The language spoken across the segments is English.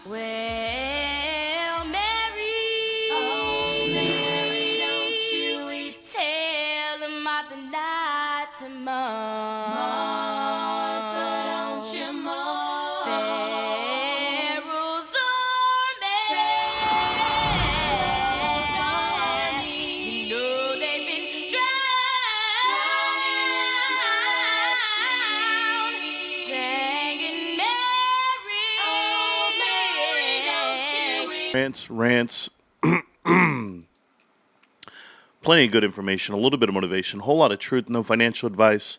Well, Mary, oh, Mary, don't you tell the Martha not to mourn. Martha, don't you mourn. Pharaoh's army, you know they've been drowned, singing Mary, oh, Mary, don't you Marantz Rantz. Plenty of good information, a little bit of motivation, a whole lot of truth, no financial advice.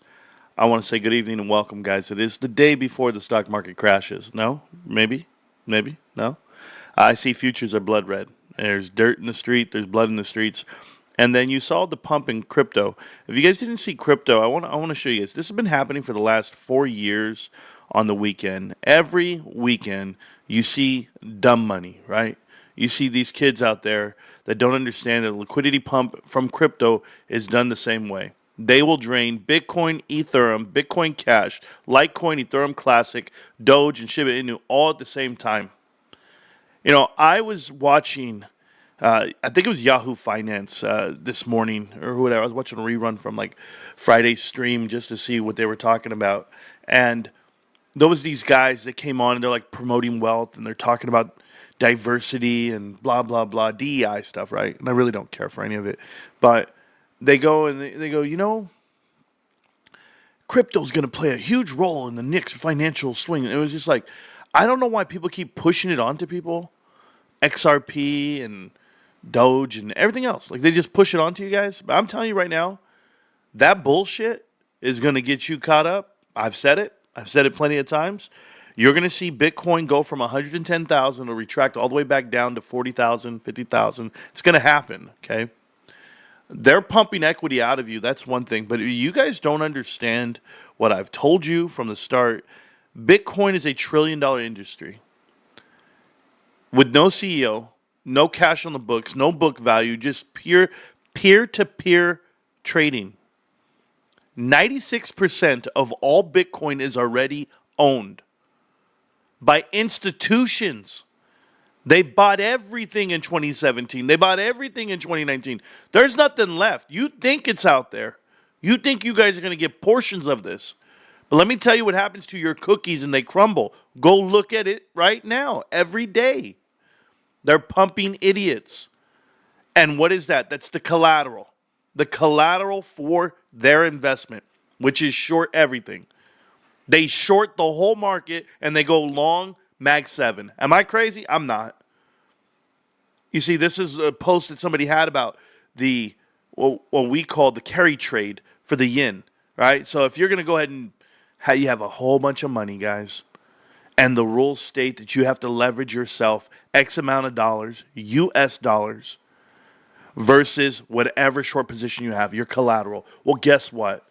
I want to say good evening and welcome, guys. It is the day before the stock market crashes. No? Maybe? No? I see futures are blood red. There's dirt in the street, there's blood in the streets. And then you saw the pump in crypto. If you guys didn't see crypto, I want to show you guys. This has been happening for the last 4 years on the weekend. Every weekend, you see dumb money, right? You see these kids out there that don't understand that a liquidity pump from crypto is done the same way. They will drain Bitcoin, Ethereum, Bitcoin Cash, Litecoin, Ethereum Classic, Doge, and Shiba Inu all at the same time. You know, I was watching, I think it was Yahoo Finance this morning or whatever. I was watching a rerun from like Friday's stream just to see what they were talking about. And there was these guys that came on and they're like promoting wealth and they're talking about diversity and blah, blah, blah, DEI stuff, right? And I really don't care for any of it. But they go and they go, you know, crypto's going to play a huge role in the next financial swing. And it was just like, I don't know why people keep pushing it onto people. XRP and Doge and everything else. Like they just push it onto you guys. But I'm telling you right now, that bullshit is going to get you caught up. I've said it plenty of times. You're going to see Bitcoin go from 110,000 or retract all the way back down to 40,000, 50,000. It's going to happen, okay? They're pumping equity out of you. That's one thing. But you guys don't understand what I've told you from the start. Bitcoin is a $1 trillion industry with no CEO, no cash on the books, no book value, just pure peer-to-peer trading. 96% of all Bitcoin is already owned by institutions. They bought everything in 2017. They bought everything in 2019. There's nothing left. You think it's out there. You think you guys are going to get portions of this. But let me tell you what happens to your cookies and they crumble. Go look at it right now, every day. They're pumping idiots. And what is that? That's the collateral. The collateral for their investment, which is short everything. They short the whole market and they go long Mag 7. Am I crazy? I'm not. You see, this is a post that somebody had about the what we call the carry trade for the yen, right? So if you're going to go ahead and you have a whole bunch of money, guys, and the rules state that you have to leverage yourself X amount of dollars, US dollars, versus whatever short position you have, your collateral. Well, guess what?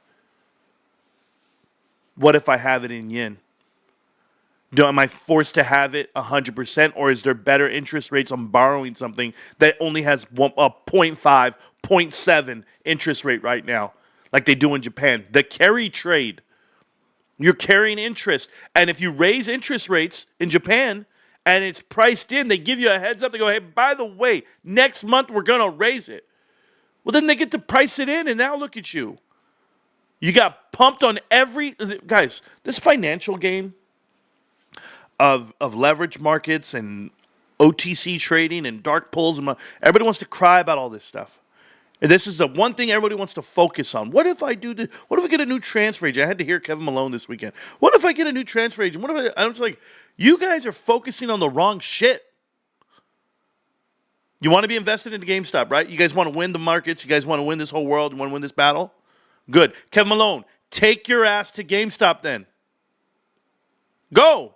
What if I have it in yen? Am I forced to have it 100%, or is there better interest rates on borrowing something that only has a 0.5, 0.7 interest rate right now, like they do in Japan? The carry trade. You're carrying interest. And if you raise interest rates in Japan and it's priced in, they give you a heads up. They go, hey, by the way, next month we're going to raise it. Well, then they get to price it in, and now look at you. You got pumped on guys, this financial game of leverage markets and OTC trading and dark pools, everybody wants to cry about all this stuff. And this is the one thing everybody wants to focus on. What if I do this? What if I get a new transfer agent? I had to hear Kevin Malone this weekend. What if I get a new transfer agent? What if I was like, you guys are focusing on the wrong shit. You want to be invested into GameStop, right? You guys want to win the markets. You guys want to win this whole world. You want to win this battle? Good. Kevin Malone, take your ass to GameStop then. Go.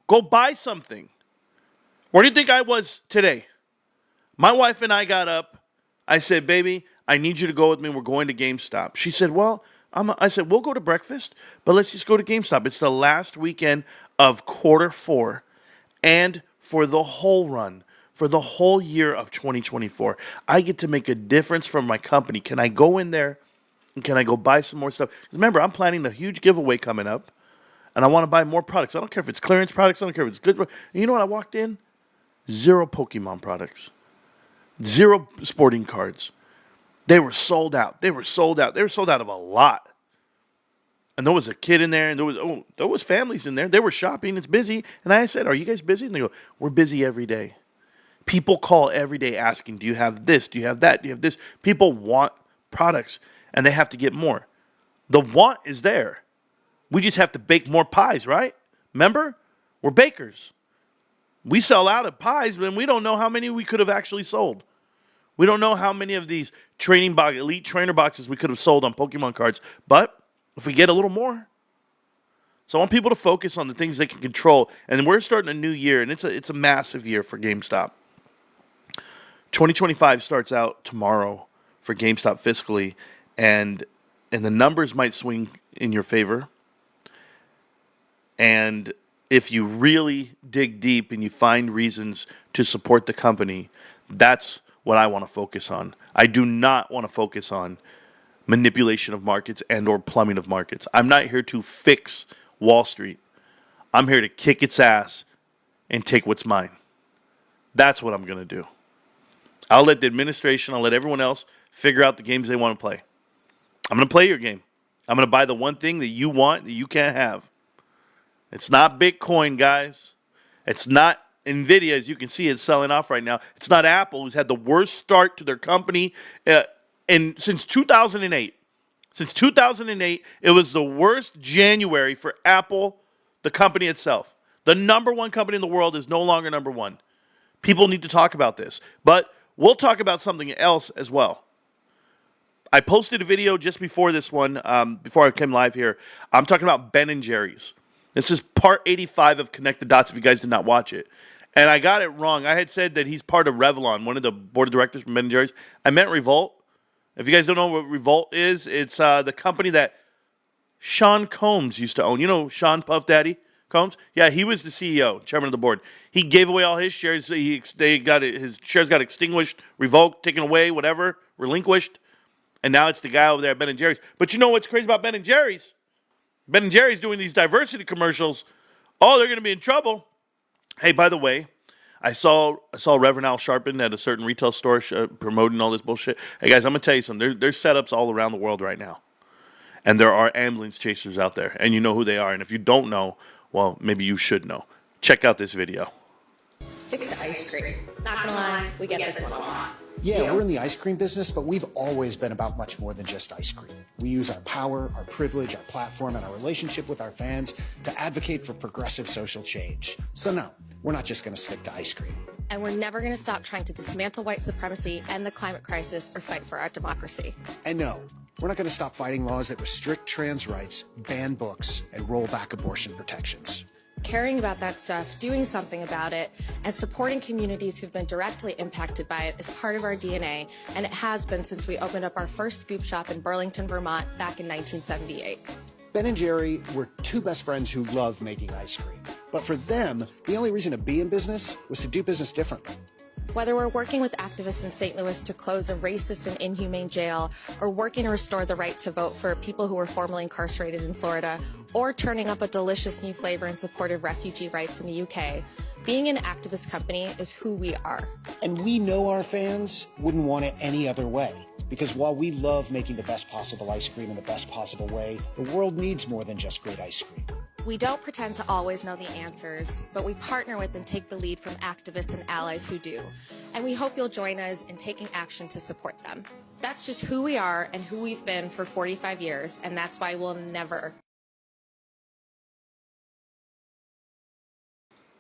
Go buy something. Where do you think I was today? My wife and I got up. I said, baby, I need you to go with me. We're going to GameStop. She said, well, I said, we'll go to breakfast, but let's just go to GameStop. It's the last weekend of Q4 and for the whole run, for the whole year of 2024. I get to make a difference for my company. Can I go in there and can I go buy some more stuff? Because remember, I'm planning a huge giveaway coming up. and I want to buy more products. I don't care if it's clearance products. I don't care if it's good. And you know what? I walked in, 0 Pokemon products, 0 sporting cards. They were sold out. They were sold out. They were sold out of a lot. And there was a kid in there, and there was families in there. They were shopping. It's busy. And I said, "Are you guys busy?" And they go, "We're busy every day." People call every day asking, "Do you have this? Do you have that? Do you have this?" People want products, and they have to get more. The want is there. We just have to bake more pies, right? Remember? We're bakers. We sell out of pies, but we don't know how many we could have actually sold. We don't know how many of these elite trainer boxes we could have sold on Pokemon cards. But if we get a little more. So I want people to focus on the things they can control. And we're starting a new year, and it's a massive year for GameStop. 2025 starts out tomorrow for GameStop fiscally, and the numbers might swing in your favor. And if you really dig deep and you find reasons to support the company, that's what I want to focus on. I do not want to focus on manipulation of markets and or plumbing of markets. I'm not here to fix Wall Street. I'm here to kick its ass and take what's mine. That's what I'm going to do. I'll let the administration, I'll let everyone else figure out the games they want to play. I'm going to play your game. I'm going to buy the one thing that you want that you can't have. It's not Bitcoin, guys. It's not Nvidia, as you can see, it's selling off right now. It's not Apple, who's had the worst start to their company since 2008. Since 2008, it was the worst January for Apple, the company itself. The number one company in the world is no longer number one. People need to talk about this. But we'll talk about something else as well. I posted a video just before this one, before I came live here. I'm talking about Ben & Jerry's. This is part 85 of Connect the Dots if you guys did not watch it. And I got it wrong. I had said that he's part of Revlon, one of the board of directors from Ben & Jerry's. I meant Revolt. If you guys don't know what Revolt is, it's the company that Sean Combs used to own. You know Sean Puff Daddy Combs? Yeah, he was the CEO, chairman of the board. He gave away all his shares. His shares got extinguished, revoked, taken away, whatever, relinquished. And now it's the guy over there at Ben & Jerry's. But you know what's crazy about Ben & Jerry's? Ben & Jerry's doing these diversity commercials. Oh, they're going to be in trouble. Hey, by the way, I saw Reverend Al Sharpton at a certain retail store promoting all this bullshit. Hey, guys, I'm going to tell you something. There's setups all around the world right now. And there are ambulance chasers out there. And you know who they are. And if you don't know, well, maybe you should know. Check out this video. Stick to ice cream. Not gonna lie, we get this one a lot. Yeah, we're in the ice cream business, but we've always been about much more than just ice cream. We use our power, our privilege, our platform, and our relationship with our fans to advocate for progressive social change. So no, we're not just going to stick to ice cream. And we're never gonna stop trying to dismantle white supremacy, end the climate crisis, or fight for our democracy. And no, we're not going to stop fighting laws that restrict trans rights, ban books, and roll back abortion protections. Caring about that stuff, doing something about it, and supporting communities who've been directly impacted by it is part of our DNA, and it has been since we opened up our first scoop shop in Burlington, Vermont back in 1978. Ben and Jerry were two best friends who loved making ice cream. But for them, the only reason to be in business was to do business differently. Whether we're working with activists in St. Louis to close a racist and inhumane jail, or working to restore the right to vote for people who were formerly incarcerated in Florida, or turning up a delicious new flavor in support of refugee rights in the UK, being an activist company is who we are. And we know our fans wouldn't want it any other way. Because while we love making the best possible ice cream in the best possible way, the world needs more than just great ice cream. We don't pretend to always know the answers, but we partner with and take the lead from activists and allies who do. And we hope you'll join us in taking action to support them. That's just who we are and who we've been for 45 years, and that's why we'll never.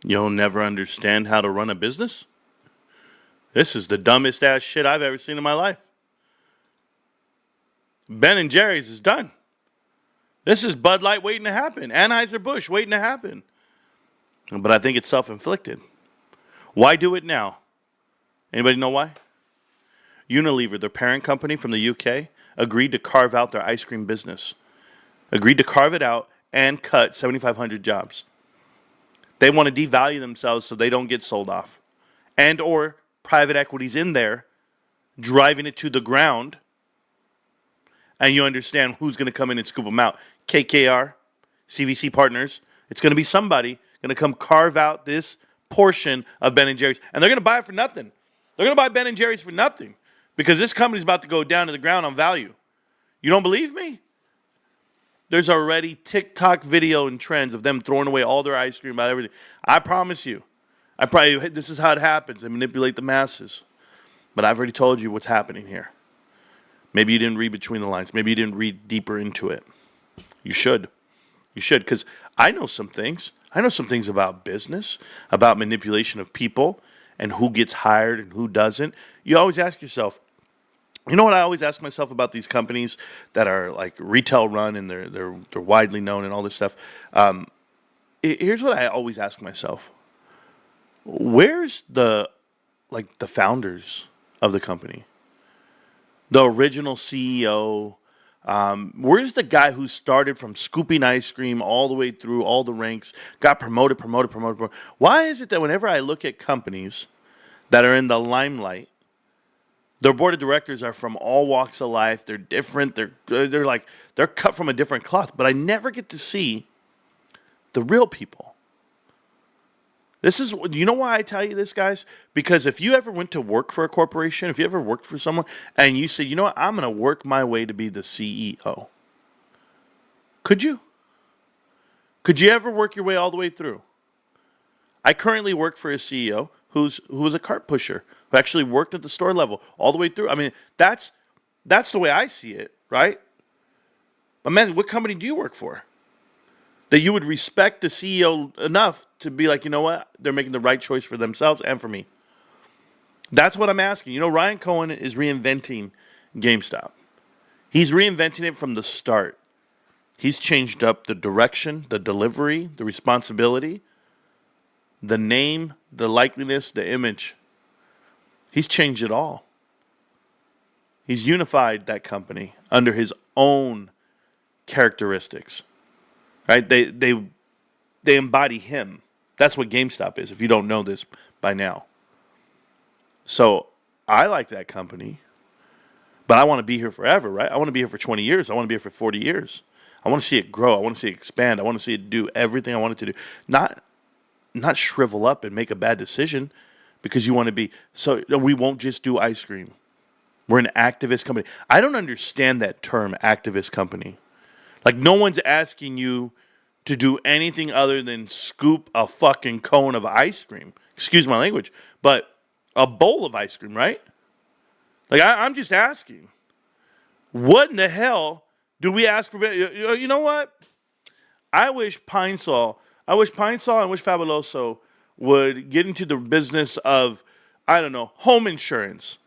You'll never understand how to run a business? This is the dumbest ass shit I've ever seen in my life. Ben & Jerry's is done. This is Bud Light waiting to happen. Anheuser-Busch waiting to happen. But I think it's self-inflicted. Why do it now? Anybody know why? Unilever, their parent company from the UK, agreed to carve out their ice cream business. Agreed to carve it out and cut 7,500 jobs. They want to devalue themselves so they don't get sold off. And or private equity's in there driving it to the ground. And you understand who's going to come in and scoop them out. KKR, CVC Partners, It's going to be somebody going to come carve out this portion of Ben & Jerry's. And they're going to buy it for nothing. They're going to buy Ben & Jerry's for nothing because this company's about to go down to the ground on value. You don't believe me? There's already TikTok video and trends of them throwing away all their ice cream, about everything. I promise you. This is how it happens. They manipulate the masses. But I've already told you what's happening here. Maybe you didn't read between the lines. Maybe you didn't read deeper into it. You should. You should, because I know some things. I know some things about business, about manipulation of people, and who gets hired and who doesn't. You always ask yourself, you know what I always ask myself about these companies that are like retail run and they're widely known and all this stuff? Here's what I always ask myself. Where's the founders of the company? The original CEO? Where's the guy who started from scooping ice cream all the way through all the ranks, got promoted? Why is it that whenever I look at companies that are in the limelight, their board of directors are from all walks of life, they're different, they're cut from a different cloth, but I never get to see the real people. You know why I tell you this, guys? Because if you ever went to work for a corporation, if you ever worked for someone, and you say, you know what, I'm going to work my way to be the CEO. Could you? Could you ever work your way all the way through? I currently work for a CEO who was a cart pusher, who actually worked at the store level all the way through. I mean, that's the way I see it, right? But man, what company do you work for? That you would respect the CEO enough to be like, you know what? They're making the right choice for themselves and for me. That's what I'm asking. You know, Ryan Cohen is reinventing GameStop. He's reinventing it from the start. He's changed up the direction, the delivery, the responsibility, the name, the likeliness, the image. He's changed it all. He's unified that company under his own characteristics. Right? They embody him. That's what GameStop is, if you don't know this by now. So I like that company, but I want to be here forever, right? I want to be here for 20 years. I want to be here for 40 years. I want to see it grow. I want to see it expand. I want to see it do everything I want it to do. Not shrivel up and make a bad decision because you want to be. So we won't just do ice cream. We're an activist company. I don't understand that term, activist company. Like, no one's asking you to do anything other than scoop a fucking cone of ice cream. Excuse my language. But a bowl of ice cream, right? Like, I'm just asking. What in the hell do we ask for? You know what? I wish Pine Sol and wish Fabuloso would get into the business of, I don't know, home insurance.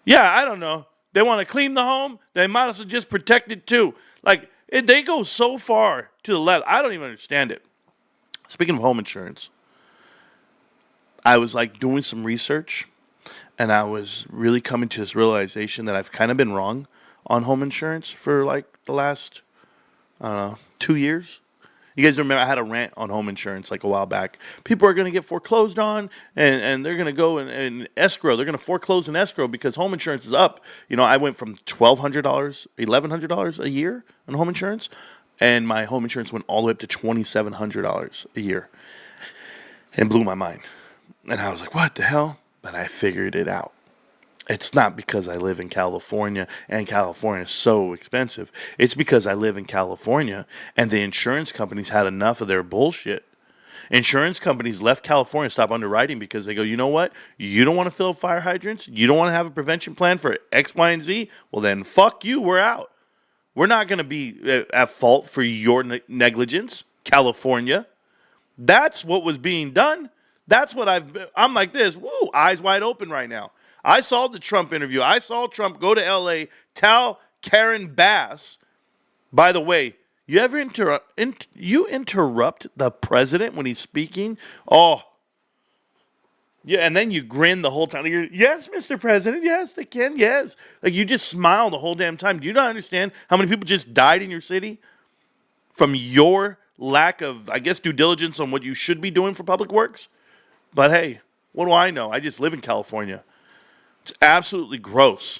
Yeah, I don't know. They want to clean the home? They might as well just protect it too. Like, they go so far to the left. I don't even understand it. Speaking of home insurance, I was like doing some research, and I was really coming to this realization that I've kind of been wrong on home insurance for like the last, 2 years. You guys remember I had a rant on home insurance like a while back. People are going to get foreclosed on, and they're going to go in escrow. They're going to foreclose in escrow because home insurance is up. You know, I went from $1,200, $1,100 a year on home insurance, and my home insurance went all the way up to $2,700 a year. And blew my mind. And I was like, what the hell? But I figured it out. It's not because I live in California and California is so expensive. It's because I live in California and the insurance companies had enough of their bullshit. Insurance companies left California, stopped underwriting because they go, you know what? You don't want to fill up fire hydrants? You don't want to have a prevention plan for X, Y, and Z? Well, then fuck you. We're out. We're not going to be at fault for your negligence, California. That's what was being done. That's what I'm like this. Woo, eyes wide open right now. I saw the Trump interview. I saw Trump go to L.A., tell Karen Bass, by the way, you ever interrupt the president when he's speaking? Oh, yeah, and then you grin the whole time. You're, yes, Mr. President, yes, they can, yes. Like, you just smile the whole damn time. Do you not understand how many people just died in your city from your lack of, I guess, due diligence on what you should be doing for public works? But hey, what do I know? I just live in California. It's absolutely gross.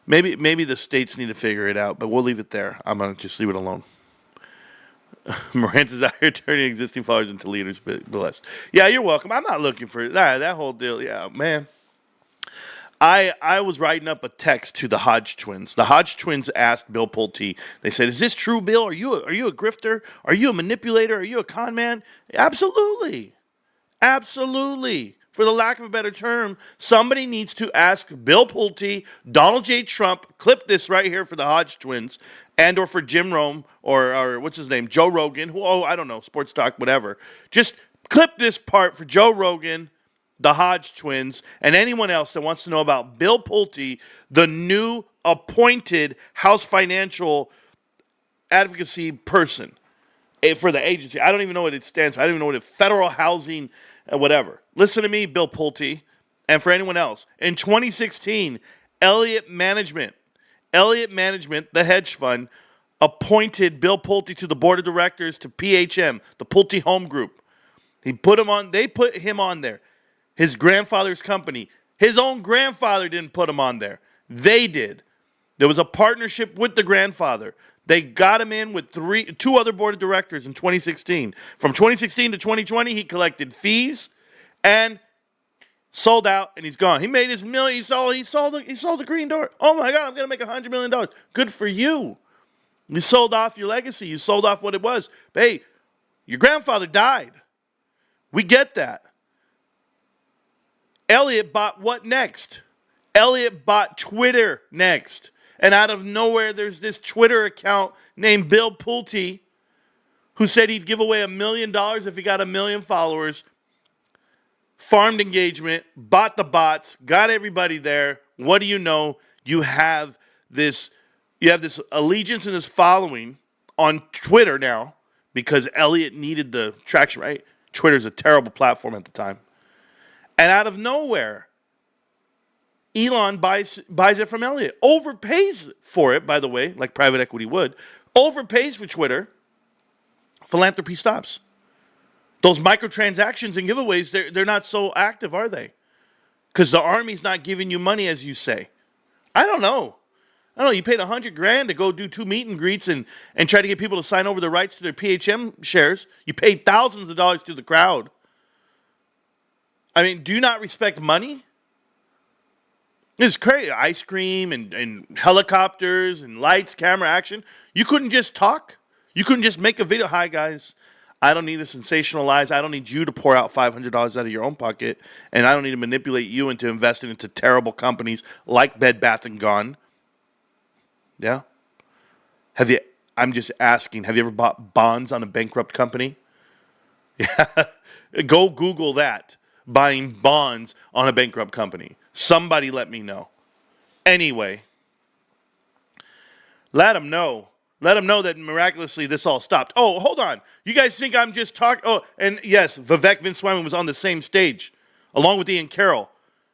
Maybe the states need to figure it out, but we'll leave it there. I'm going to just leave it alone. Marantz is out here turning existing followers into leaders. Blessed. Yeah, you're welcome. I'm not looking for that whole deal. Yeah, man. I was writing up a text to the Hodge twins. The Hodge twins asked Bill Pulte. They said, "Is this true, Bill? Are you a grifter? Are you a manipulator? Are you a con man?" Absolutely, absolutely. For the lack of a better term, somebody needs to ask Bill Pulte, Donald J. Trump. Clip this right here for the Hodge twins, and or for Jim Rome or what's his name, Joe Rogan. I don't know, sports talk, whatever. Just clip this part for Joe Rogan, the Hodge twins, and anyone else that wants to know about Bill Pulte, the new appointed House Financial Advocacy person for the agency. I don't even know what it stands for. I don't even know what it's federal housing, whatever. Listen to me, Bill Pulte, and for anyone else. In 2016, Elliott Management, the hedge fund, appointed Bill Pulte to the board of directors to PHM, the Pulte Home Group. They put him on there. His grandfather's company. His own grandfather didn't put him on there. They did. There was a partnership with the grandfather. They got him in with two other board of directors in 2016. From 2016 to 2020, he collected fees and sold out, and he's gone. He made his million. He sold the green door. Oh my God, I'm gonna make $100 million. Good for you. You sold off your legacy. You sold off what it was. But hey, your grandfather died. We get that. Elliott bought what next? Elliott bought Twitter next. And out of nowhere, there's this Twitter account named Bill Pulte who said he'd give away $1 million if he got 1 million followers, farmed engagement, bought the bots, got everybody there. What do you know? You have this allegiance and this following on Twitter now because Elliott needed the traction, right? Twitter's a terrible platform at the time. And out of nowhere, Elon buys it from Elliott. Overpays for it, by the way, like private equity would. Overpays for Twitter. Philanthropy stops. Those microtransactions and giveaways, they're not so active, are they? Because the Army's not giving you money, as you say. I don't know. You paid $100,000 to go do 2 meet and greets and try to get people to sign over the rights to their PHM shares. You paid thousands of dollars to the crowd. I mean, do you not respect money? It's crazy. Ice cream and helicopters and lights, camera, action. You couldn't just talk? You couldn't just make a video? Hi, guys. I don't need to sensationalize. I don't need you to pour out $500 out of your own pocket. And I don't need to manipulate you into investing into terrible companies like Bed Bath & Gone. Yeah? I'm just asking, have you ever bought bonds on a bankrupt company? Yeah. Go Google that. Buying bonds on a bankrupt company. Somebody let me know. Anyway, let them know. Let them know that miraculously this all stopped. Oh, hold on. You guys think I'm just talking? Oh, and yes, Vivek Vince Wyman was on the same stage along with Ian Carroll.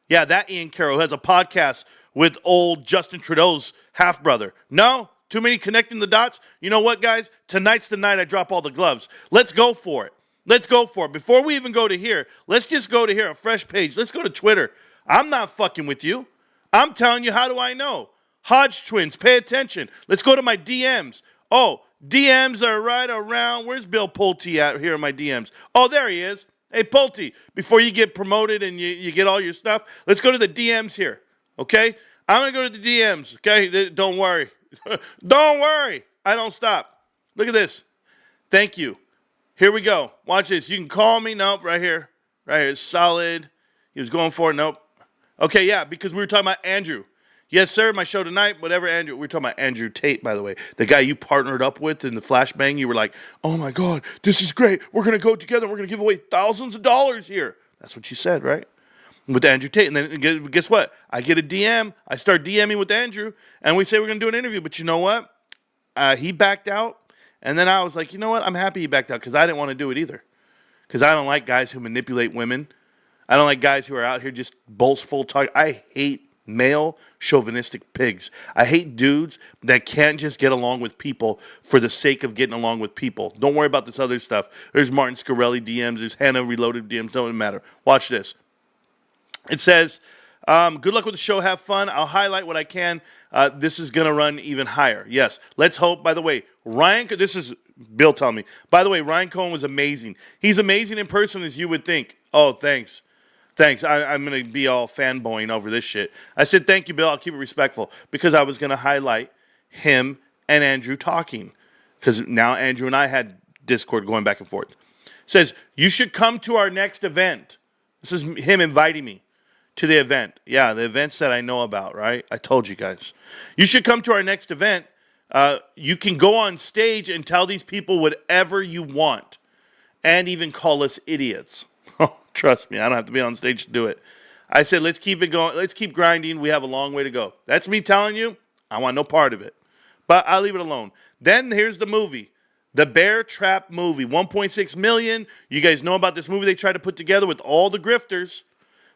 Yeah, that Ian Carroll has a podcast with old Justin Trudeau's half-brother. No? Too many connecting the dots? You know what, guys? Tonight's the night I drop all the gloves. Let's go for it. Let's go for it. Before we even go to here, let's just go to here, a fresh page. Let's go to Twitter. I'm not fucking with you. I'm telling you, how do I know? Hodge twins, pay attention. Let's go to my DMs. Oh, DMs are right around. Where's Bill Pulte at here in my DMs? Oh, there he is. Hey, Pulte, before you get promoted and you get all your stuff, let's go to the DMs here, okay? I'm going to go to the DMs, okay? Don't worry. Don't worry. I don't stop. Look at this. Thank you. Here we go. Watch this. You can call me. Nope, right here. Right here. It's solid. He was going for it. Nope. Okay, yeah, because we were talking about Andrew. Yes, sir, my show tonight, whatever, Andrew. We were talking about Andrew Tate, by the way. The guy you partnered up with in the flashbang. You were like, oh, my God, this is great. We're going to go together. We're going to give away thousands of dollars here. That's what you said, right? With Andrew Tate. And then guess what? I get a DM. I start DMing with Andrew, and we say we're going to do an interview. But you know what? He backed out. And then I was like, you know what? I'm happy he backed out because I didn't want to do it either. Because I don't like guys who manipulate women. I don't like guys who are out here just boastful talk. I hate male chauvinistic pigs. I hate dudes that can't just get along with people for the sake of getting along with people. Don't worry about this other stuff. There's Martin Scarelli DMs. There's Hannah Reloaded DMs. Don't matter. Watch this. It says, good luck with the show. Have fun. I'll highlight what I can. This is going to run even higher. Yes. Let's hope. By the way, Ryan, this is Bill telling me. By the way, Ryan Cohen was amazing. He's amazing in person as you would think. Oh, thanks. Thanks. I'm going to be all fanboying over this shit. I said, thank you, Bill. I'll keep it respectful because I was going to highlight him and Andrew talking because now Andrew and I had Discord going back and forth. Says, you should come to our next event. This is him inviting me to the event. Yeah, the events that I know about, right? I told you guys. You should come to our next event. You can go on stage and tell these people whatever you want and even call us idiots. Trust me, I don't have to be on stage to do it. I said, let's keep it going. Let's keep grinding. We have a long way to go. That's me telling you. I want no part of it. But I'll leave it alone. Then here's the movie. The Bear Trap movie. $1.6 million. You guys know about this movie they tried to put together with all the grifters.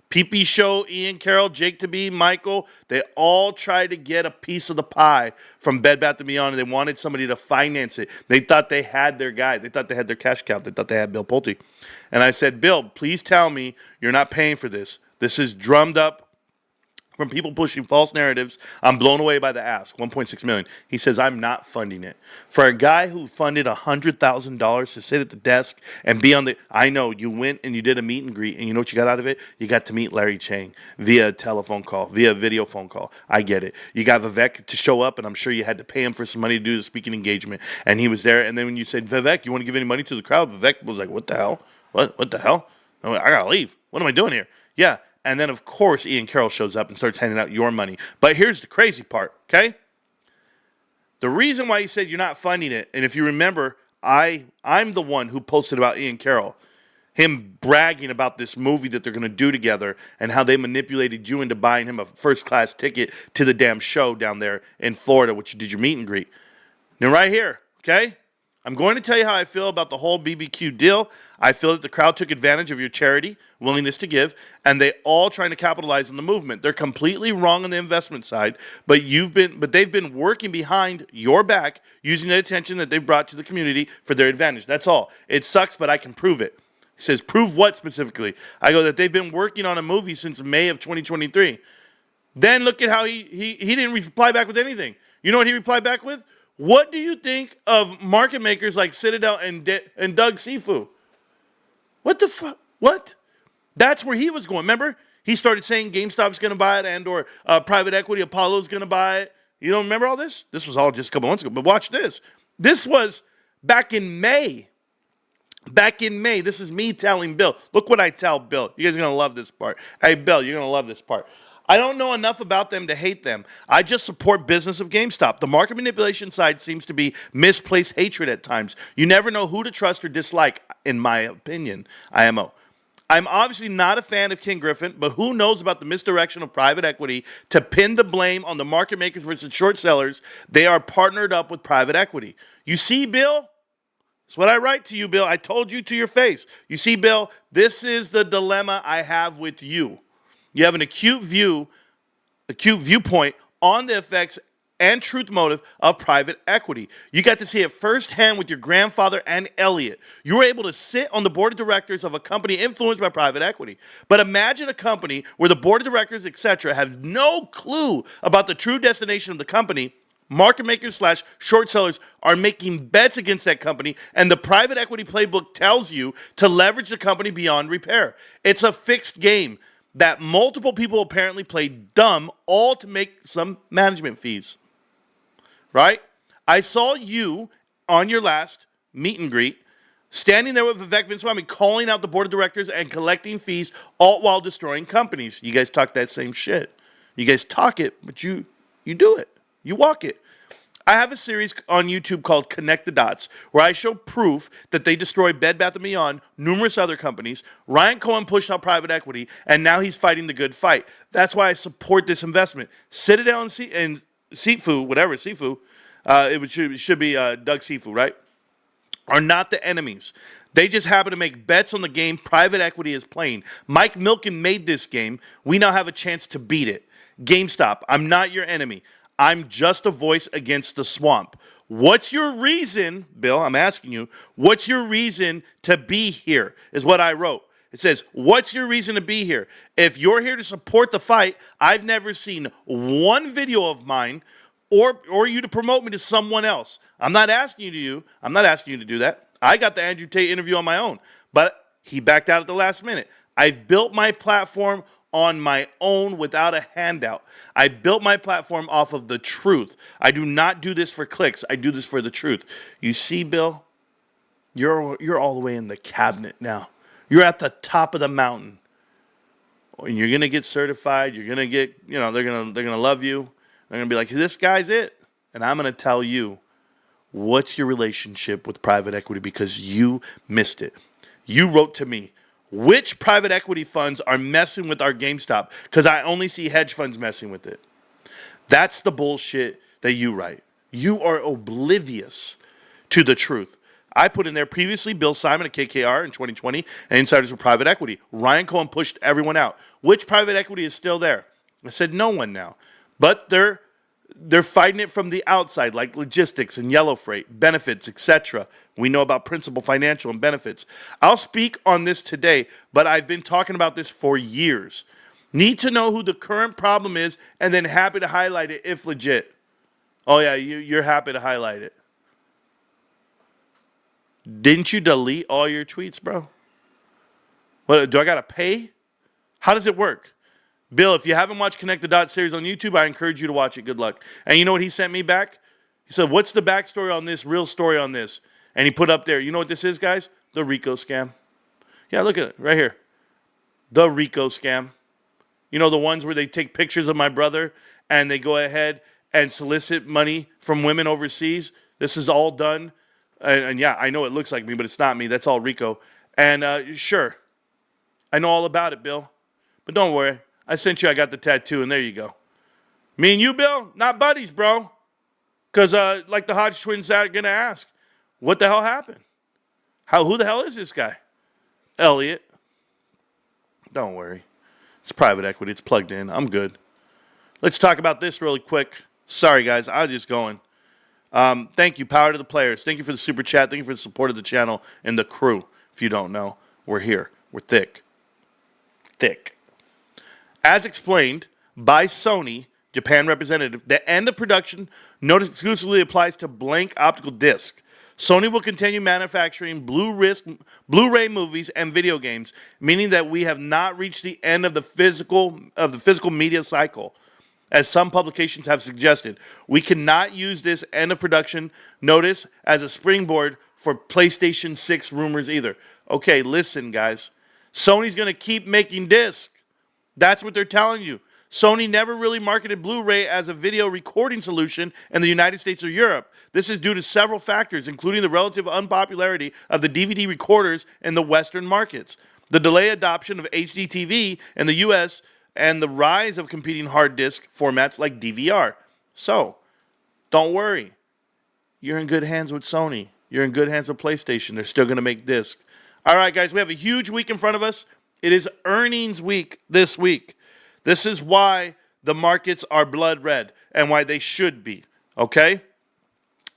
PP Show, Ian Carroll, Jake to be, Michael, they all tried to get a piece of the pie from Bed Bath & Beyond, and they wanted somebody to finance it. They thought they had their guy. They thought they had their cash cow. They thought they had Bill Pulte. And I said, Bill, please tell me you're not paying for this. This is drummed up from people pushing false narratives. I'm blown away by the ask, $1.6 million. He says, I'm not funding it. For a guy who funded $100,000 to sit at the desk and be on the, I know you went and you did a meet and greet, and you know what you got out of it? You got to meet Larry Chang via a telephone call, via a video phone call. I get it. You got Vivek to show up, and I'm sure you had to pay him for some money to do the speaking engagement, and he was there. And then when you said, Vivek, you want to give any money to the crowd? Vivek was like, what the hell? What the hell? I got to leave. What am I doing here? Yeah. And then, of course, Ian Carroll shows up and starts handing out your money. But here's the crazy part, okay? The reason why he said you're not funding it, and if you remember, I'm the one who posted about Ian Carroll, him bragging about this movie that they're going to do together and how they manipulated you into buying him a first-class ticket to the damn show down there in Florida, which you did your meet and greet. Now, right here, okay? I'm going to tell you how I feel about the whole BBQ deal. I feel that the crowd took advantage of your charity, willingness to give, and they all trying to capitalize on the movement. They're completely wrong on the investment side, but they've been working behind your back, using the attention that they've brought to the community for their advantage. That's all. It sucks, but I can prove it. He says, prove what specifically? I go that they've been working on a movie since May of 2023. Then look at how he didn't reply back with anything. You know what he replied back with? What do you think of market makers like Citadel and Doug Sifu? What the fuck? What? That's where he was going. Remember? He started saying GameStop's going to buy it and or private equity Apollo's going to buy it. You don't remember all this? This was all just a couple months ago. But watch this. This was back in May. Back in May. This is me telling Bill. Look what I tell Bill. You guys are going to love this part. Hey, Bill, you're going to love this part. I don't know enough about them to hate them. I just support business of GameStop. The market manipulation side seems to be misplaced hatred at times. You never know who to trust or dislike, in my opinion, IMO. I'm obviously not a fan of King Griffin, but who knows about the misdirection of private equity to pin the blame on the market makers versus short sellers. They are partnered up with private equity. You see, Bill? That's what I write to you, Bill. I told you to your face. You see, Bill, this is the dilemma I have with you. You have an acute viewpoint on the effects and truth motive of private equity. You got to see it firsthand with your grandfather and Elliot. You were able to sit on the board of directors of a company influenced by private equity. But imagine a company where the board of directors, etc., have no clue about the true destination of the company. Market makers / short sellers are making bets against that company, and the private equity playbook tells you to leverage the company beyond repair. It's a fixed game that multiple people apparently play dumb, all to make some management fees. Right? I saw you on your last meet and greet, standing there with Vivek Vinswamy, calling out the board of directors and collecting fees, all while destroying companies. You guys talk that same shit. You guys talk it, but you do it. You walk it. I have a series on YouTube called Connect the Dots, where I show proof that they destroyed Bed Bath & Beyond, numerous other companies. Ryan Cohen pushed out private equity, and now he's fighting the good fight. That's why I support this investment. Citadel and Sifu, whatever, Sifu, it should be Doug Sifu, right? Are not the enemies. They just happen to make bets on the game private equity is playing. Mike Milken made this game. We now have a chance to beat it. GameStop, I'm not your enemy. I'm just a voice against the swamp. What's your reason, Bill? I'm asking you, what's your reason to be here is what I wrote. It says, what's your reason to be here? If you're here to support the fight, I've never seen one video of mine or you to promote me to someone else. I'm not asking you to do that. I got the Andrew Tate interview on my own, but he backed out at the last minute. I've built my platform on my own without a handout. I built my platform off of the truth. I do not do this for clicks. I do this for the truth. You see, Bill, you're all the way in the cabinet now. You're at the top of the mountain. And you're going to get certified. You're going to get, they're going to love you. They're going to be like, this guy's it. And I'm going to tell you, what's your relationship with private equity? Because you missed it. You wrote to me, which private equity funds are messing with our GameStop? Because I only see hedge funds messing with it. That's the bullshit that you write. You are oblivious to the truth. I put in there previously Bill Simon at KKR in 2020 and insiders for private equity. Ryan Cohen pushed everyone out. Which private equity is still there? I said no one now. But they're fighting it from the outside, like logistics and yellow freight, benefits, etc. We know about Principal Financial and benefits. I'll speak on this today, but I've been talking about this for years. Need to know who the current problem is, and then happy to highlight it if legit. Oh yeah, you're happy to highlight it. Didn't you delete all your tweets, bro? What, do I gotta pay? How does it work? Bill, if you haven't watched Connect the Dots series on YouTube, I encourage you to watch it. Good luck. And you know what he sent me back? He said, what's the backstory on this, real story on this? And he put up there, you know what this is, guys? The Rico scam. Yeah, look at it right here. The Rico scam. You know, the ones where they take pictures of my brother and they go ahead and solicit money from women overseas. This is all done. And yeah, I know it looks like me, but it's not me. That's all Rico. And sure, I know all about it, Bill. But don't worry. I sent you, I got the tattoo, and there you go. Me and you, Bill, not buddies, bro. Because like the Hodge twins are going to ask, what the hell happened? Who the hell is this guy? Elliot. Don't worry. It's private equity. It's plugged in. I'm good. Let's talk about this really quick. Sorry, guys. I'm just going. Thank you, Power to the Players. Thank you for the super chat. Thank you for the support of the channel and the crew. If you don't know, we're here. We're thick. Thick. As explained by Sony, Japan representative, the end of production notice exclusively applies to blank optical disc. Sony will continue manufacturing Blu-ray movies and video games, meaning that we have not reached the end of the physical media cycle. As some publications have suggested, we cannot use this end of production notice as a springboard for PlayStation 6 rumors either. Okay, listen, guys. Sony's going to keep making discs. That's what they're telling you. Sony never really marketed Blu-ray as a video recording solution in the United States or Europe. This is due to several factors, including the relative unpopularity of the DVD recorders in the Western markets, the delayed adoption of HD TV in the U.S., and the rise of competing hard disk formats like DVR. So, don't worry. You're in good hands with Sony. You're in good hands with PlayStation. They're still going to make discs. All right, guys, we have a huge week in front of us. It is earnings week this week. This is why the markets are blood red and why they should be, okay?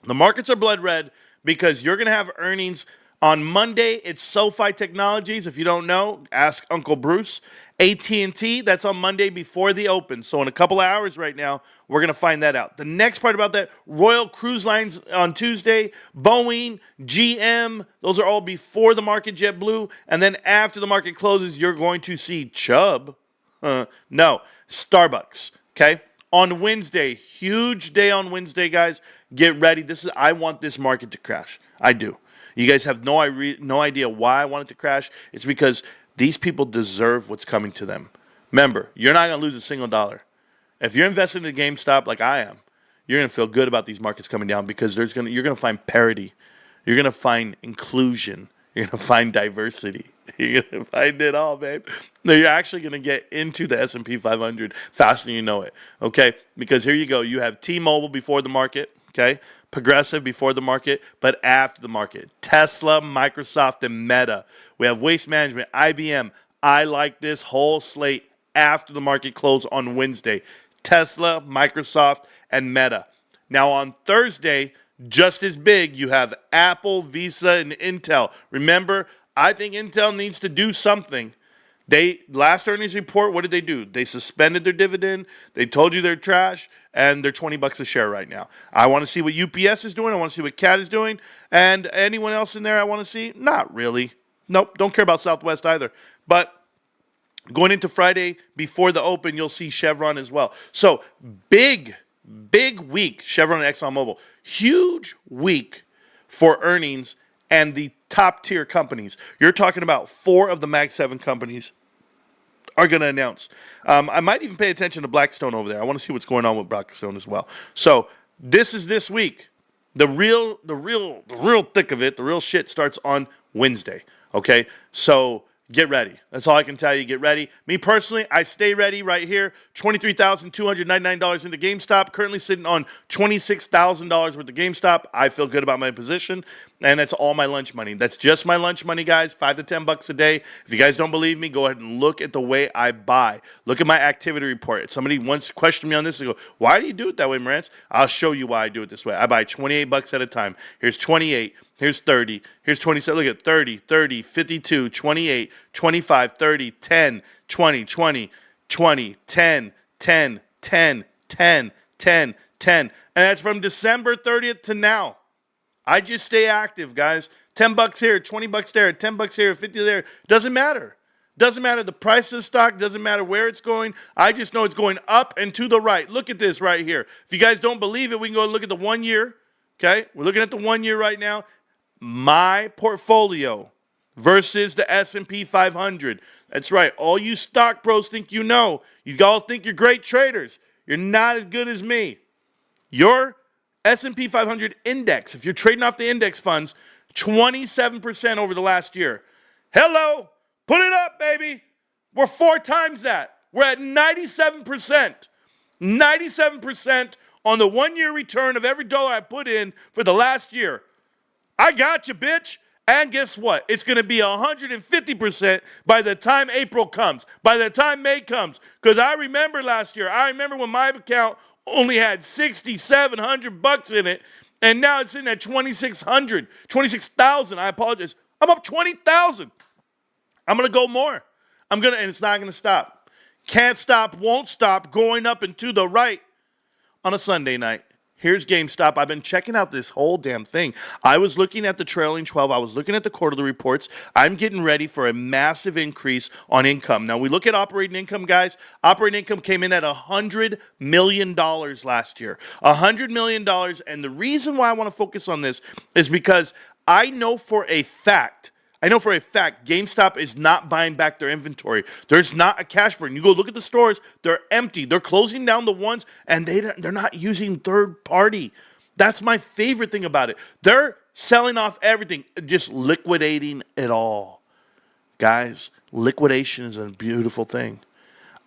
The markets are blood red because you're going to have earnings on Monday. It's SoFi Technologies. If you don't know, ask Uncle Bruce. AT&T, that's on Monday before the open. So in a couple of hours right now, we're going to find that out. The next part about that, Royal Cruise Lines on Tuesday, Boeing, GM, those are all before the market, JetBlue. And then after the market closes, you're going to see Chubb. No, Starbucks, okay? On Wednesday, huge day on Wednesday, guys. Get ready. I want this market to crash. I do. You guys have no idea why I want it to crash. It's because these people deserve what's coming to them. Remember, you're not going to lose a single dollar. If you're invested in GameStop like I am, you're going to feel good about these markets coming down because you're going to find parity. You're going to find inclusion. You're going to find diversity. You're going to find it all, babe. No, you're actually going to get into the S&P 500 faster than you know it, okay? Because here you go. You have T-Mobile before the market, okay? Progressive before the market, but after the market. Tesla, Microsoft, and Meta. We have Waste Management, IBM. I like this whole slate after the market close on Wednesday. Tesla, Microsoft, and Meta. Now on Thursday, just as big, you have Apple, Visa, and Intel. Remember, I think Intel needs to do something. Last earnings report, what did they do? They suspended their dividend. They told you they're trash, and they're $20 a share right now. I want to see what UPS is doing. I want to see what CAT is doing. And anyone else in there I want to see? Not really. Nope, don't care about Southwest either. But going into Friday before the open, you'll see Chevron as well. So big week, Chevron and ExxonMobil. Huge week for earnings and the top tier companies. You're talking about 4 of the Mag 7 companies are going to announce. I might even pay attention to Blackstone over there. I want to see what's going on with Blackstone as well. So this is this week. The real thick of it, the real shit starts on Wednesday. Okay, so get ready. That's all I can tell you. Get ready. Me personally, I stay ready right here. $23,299 into GameStop. Currently sitting on $26,000 worth of GameStop. I feel good about my position, and that's all my lunch money. That's just my lunch money, guys. $5 to $10 a day. If you guys don't believe me, go ahead and look at the way I buy. Look at my activity report. Somebody once questioned me on this. They go, "Why do you do it that way, Marantz?" I'll show you why I do it this way. I buy $28 at a time. Here's 28. Here's 30. Here's 27. Look at 30, 30, 52, 28, 25, 30, 10, 20, 20, 20, 10, 10, 10, 10, 10, 10. And that's from December 30th to now. I just stay active, guys. $10 here, $20 there, $10 here, 50 there. Doesn't matter. Doesn't matter the price of the stock. Doesn't matter where it's going. I just know it's going up and to the right. Look at this right here. If you guys don't believe it, we can go look at the 1 year. Okay? We're looking at the 1 year right now. My portfolio versus the S&P 500. That's right. All you stock pros think you know. You all think you're great traders. You're not as good as me. Your S&P 500 index, if you're trading off the index funds, 27% over the last year. Hello. Put it up, baby. We're 4 times that. We're at 97%. 97% on the 1 year return of every dollar I put in for the last year. I got you, bitch. And guess what? It's going to be 150% by the time April comes, by the time May comes. Because I remember last year, I remember when my account only had $6,700 in it, and now it's sitting at 2,600, 26,000. I apologize. I'm up 20,000. I'm going to go more. And it's not going to stop. Can't stop, won't stop, going up and to the right on a Sunday night. Here's GameStop. I've been checking out this whole damn thing. I was looking at the trailing 12. I was looking at the quarterly reports. I'm getting ready for a massive increase on income. Now, we look at operating income, guys. Operating income came in at $100 million last year. $100 million. And the reason why I want to focus on this is because I know for a fact GameStop is not buying back their inventory. There's not a cash burn. You go look at the stores, they're empty. They're closing down the ones, and they're not using third party. That's my favorite thing about it. They're selling off everything, just liquidating it all. Guys, liquidation is a beautiful thing.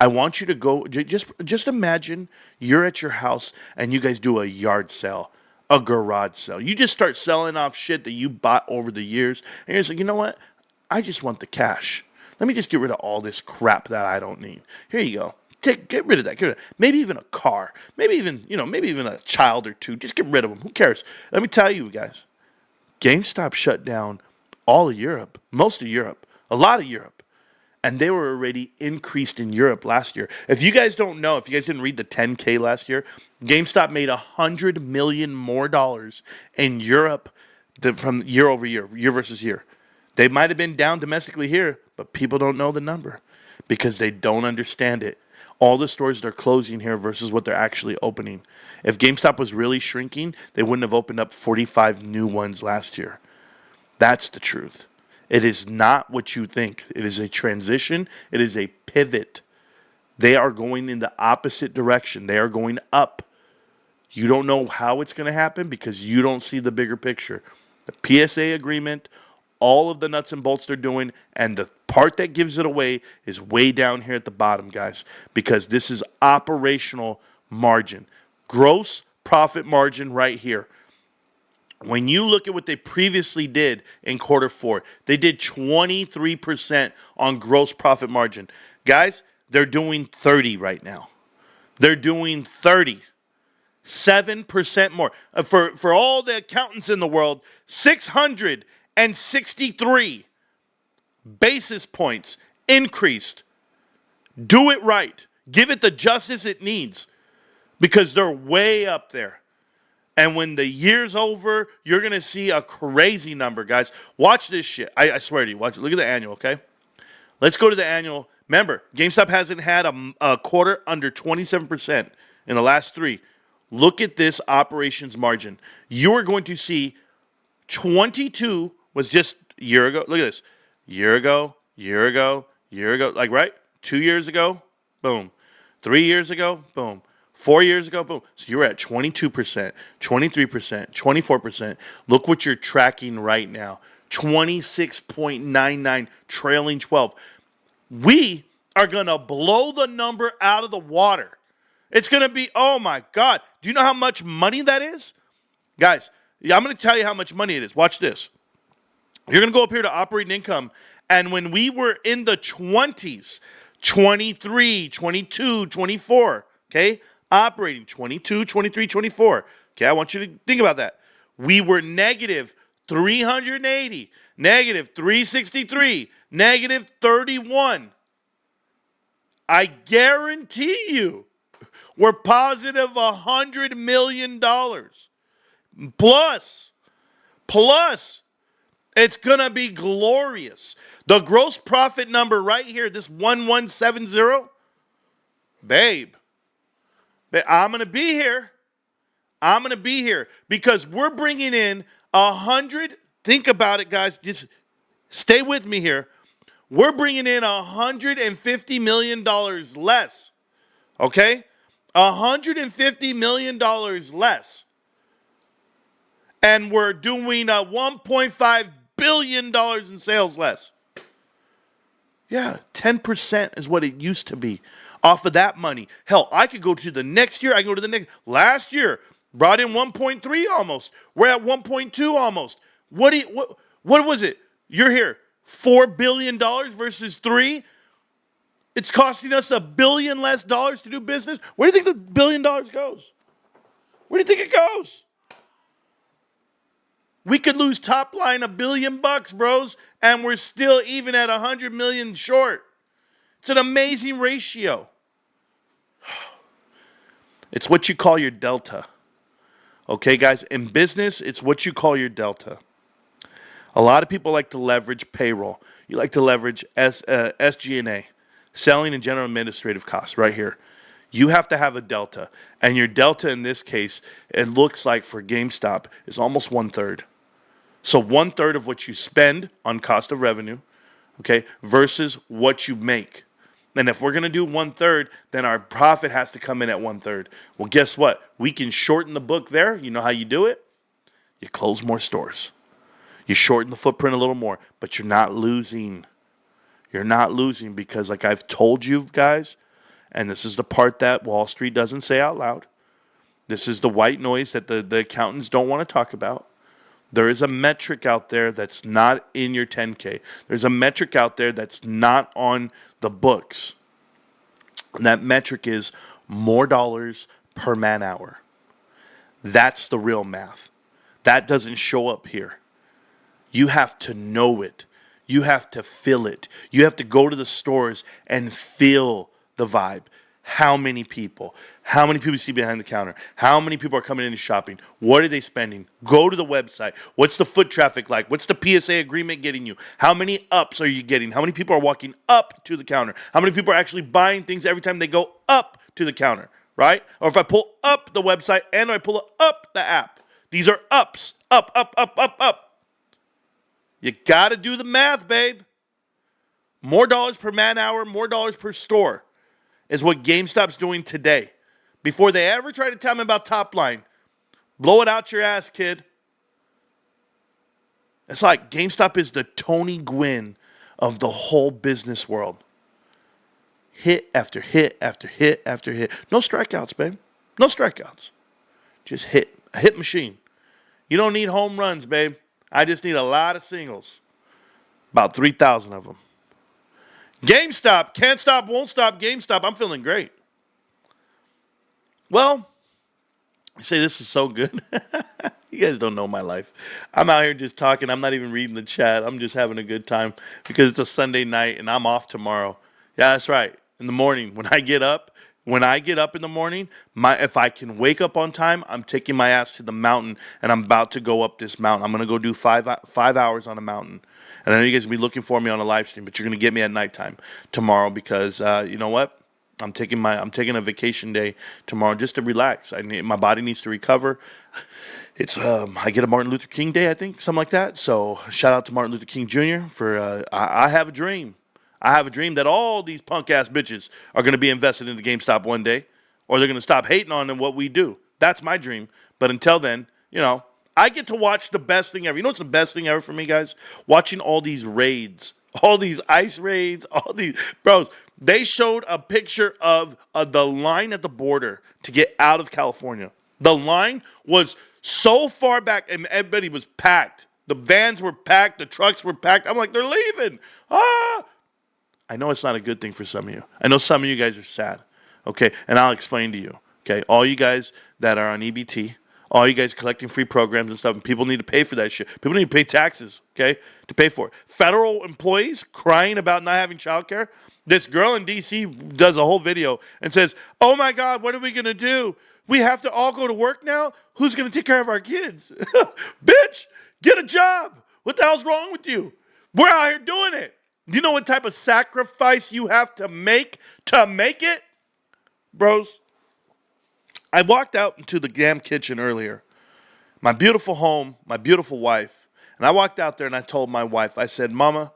I want you to go, just imagine you're at your house and you guys do a yard sale. A garage sale. You just start selling off shit that you bought over the years. And you're like, you know what? I just want the cash. Let me just get rid of all this crap that I don't need. Here you go. Get rid of that. Maybe even a car. Maybe even a child or two. Just get rid of them. Who cares? Let me tell you guys. GameStop shut down all of Europe. Most of Europe. A lot of Europe. And they were already increased in Europe last year. If you guys don't know, if you guys didn't read the 10K last year, GameStop made $100 million more in Europe from year over year, year versus year. They might have been down domestically here, but people don't know the number because they don't understand it. All the stores they're closing here versus what they're actually opening. If GameStop was really shrinking, they wouldn't have opened up 45 new ones last year. That's the truth. It is not what you think. It is a transition. It is a pivot. They are going in the opposite direction. They are going up. You don't know how it's going to happen because you don't see the bigger picture. The PSA agreement, all of the nuts and bolts they're doing, and the part that gives it away is way down here at the bottom, guys, because this is operational margin. Gross profit margin right here. When you look at what they previously did in quarter 4, they did 23% on gross profit margin. Guys, they're doing 30 right now. They're doing 30. 7% more. For all the accountants in the world, 663 basis points increased. Do it right. Give it the justice it needs because they're way up there. And when the year's over, you're going to see a crazy number, guys. Watch this shit. I swear to you. Watch it. Look at the annual, okay? Let's go to the annual. Remember, GameStop hasn't had a quarter under 27% in the last 3. Look at this operations margin. You are going to see 22 was just a year ago. Look at this. Year ago. Like, right? 2 years ago. Boom. 3 years ago. Boom. 4 years ago. Boom. So you're at 22%, 23%, 24%. Look what you're tracking right now. 26.99 trailing 12. We are going to blow the number out of the water. It's going to be, oh my God. Do you know how much money that is? Guys, I'm going to tell you how much money it is. Watch this. You're going to go up here to operating income. And when we were in the 20s, 23, 22, 24, okay? Operating 22, 23, 24. Okay, I want you to think about that. We were negative 380, negative 363, negative 31. I guarantee you we're positive $100 million. Plus, it's going to be glorious. The gross profit number right here, this 1170, babe, I'm going to be here. I'm going to be here because we're bringing in 100. Think about it, guys. Just stay with me here. We're bringing in $150 million less. Okay? $150 million less. And we're doing $1.5 billion in sales less. Yeah, 10% is what it used to be off of that money. Hell, I could go to the next year. I go to the next. Last year, brought in 1.3 almost. We're at 1.2 almost. What was it? You're here. $4 billion versus 3. It's costing us $1 billion less dollars to do business. Where do you think the $1 billion goes? Where do you think it goes? We could lose top line $1 billion, bros, and we're still even at 100 million short. It's an amazing ratio. It's what you call your delta. Okay, guys, in business, it's what you call your delta. A lot of people like to leverage payroll. You like to leverage SG&A, selling and general administrative costs, right here. You have to have a delta. And your delta in this case, it looks like for GameStop, is almost 1/3. So 1/3 of what you spend on cost of revenue, okay, versus what you make. And if we're going to do 1/3, then our profit has to come in at 1/3. Well, guess what? We can shorten the book there. You know how you do it? You close more stores. You shorten the footprint a little more, but you're not losing. You're not losing because, like I've told you guys, and this is the part that Wall Street doesn't say out loud. This is the white noise that the accountants don't want to talk about. There is a metric out there that's not in your 10K. There's a metric out there that's not on the books. And that metric is more dollars per man hour. That's the real math. That doesn't show up here. You have to know it. You have to feel it. You have to go to the stores and feel the vibe. How many people? How many people you see behind the counter? How many people are coming in and shopping? What are they spending? Go to the website. What's the foot traffic like? What's the PSA agreement getting you? How many ups are you getting? How many people are walking up to the counter? How many people are actually buying things every time they go up to the counter, right? Or if I pull up the website and I pull up the app. These are ups. Up, up, up, up, up. You got to do the math, babe. More dollars per man hour, more dollars per store is what GameStop's doing today. Before they ever try to tell me about top line, blow it out your ass, kid. It's like GameStop is the Tony Gwynn of the whole business world. Hit after hit after hit after hit. No strikeouts, babe. No strikeouts. Just hit. A hit machine. You don't need home runs, babe. I just need a lot of singles. About 3,000 of them. GameStop. Can't stop, won't stop. GameStop. I'm feeling great. Well, you say this is so good. You guys don't know my life. I'm out here just talking. I'm not even reading the chat. I'm just having a good time because it's a Sunday night and I'm off tomorrow. Yeah, that's right. In the morning, when I get up in the morning, if I can wake up on time, I'm taking my ass to the mountain and I'm about to go up this mountain. I'm gonna go do 5 hours on a mountain. And I know you guys will be looking for me on a live stream, but you're gonna get me at nighttime tomorrow because you know what? I'm taking a vacation day tomorrow just to relax. My body needs to recover. It's I get a Martin Luther King Day, I think, something like that. So shout out to Martin Luther King Jr. for I have a dream. I have a dream that all these punk ass bitches are going to be invested into GameStop one day, or they're going to stop hating on what we do. That's my dream. But until then, I get to watch the best thing ever. You know what's the best thing ever for me, guys? Watching all these raids, all these ICE raids, all these bros. They showed a picture of the line at the border to get out of California. The line was so far back, and everybody was packed. The vans were packed. The trucks were packed. I'm like, they're leaving. I know it's not a good thing for some of you. I know some of you guys are sad. Okay, and I'll explain to you. Okay, all you guys that are on EBT, all you guys collecting free programs and stuff, and people need to pay for that shit. People need to pay taxes, okay, to pay for it. Federal employees crying about not having childcare. This girl in D.C. does a whole video and says, oh, my God, what are we going to do? We have to all go to work now? Who's going to take care of our kids? Bitch, get a job. What the hell's wrong with you? We're out here doing it. Do you know what type of sacrifice you have to make it? Bros, I walked out into the damn kitchen earlier. My beautiful home, my beautiful wife. And I walked out there and I told my wife, I said, Mama,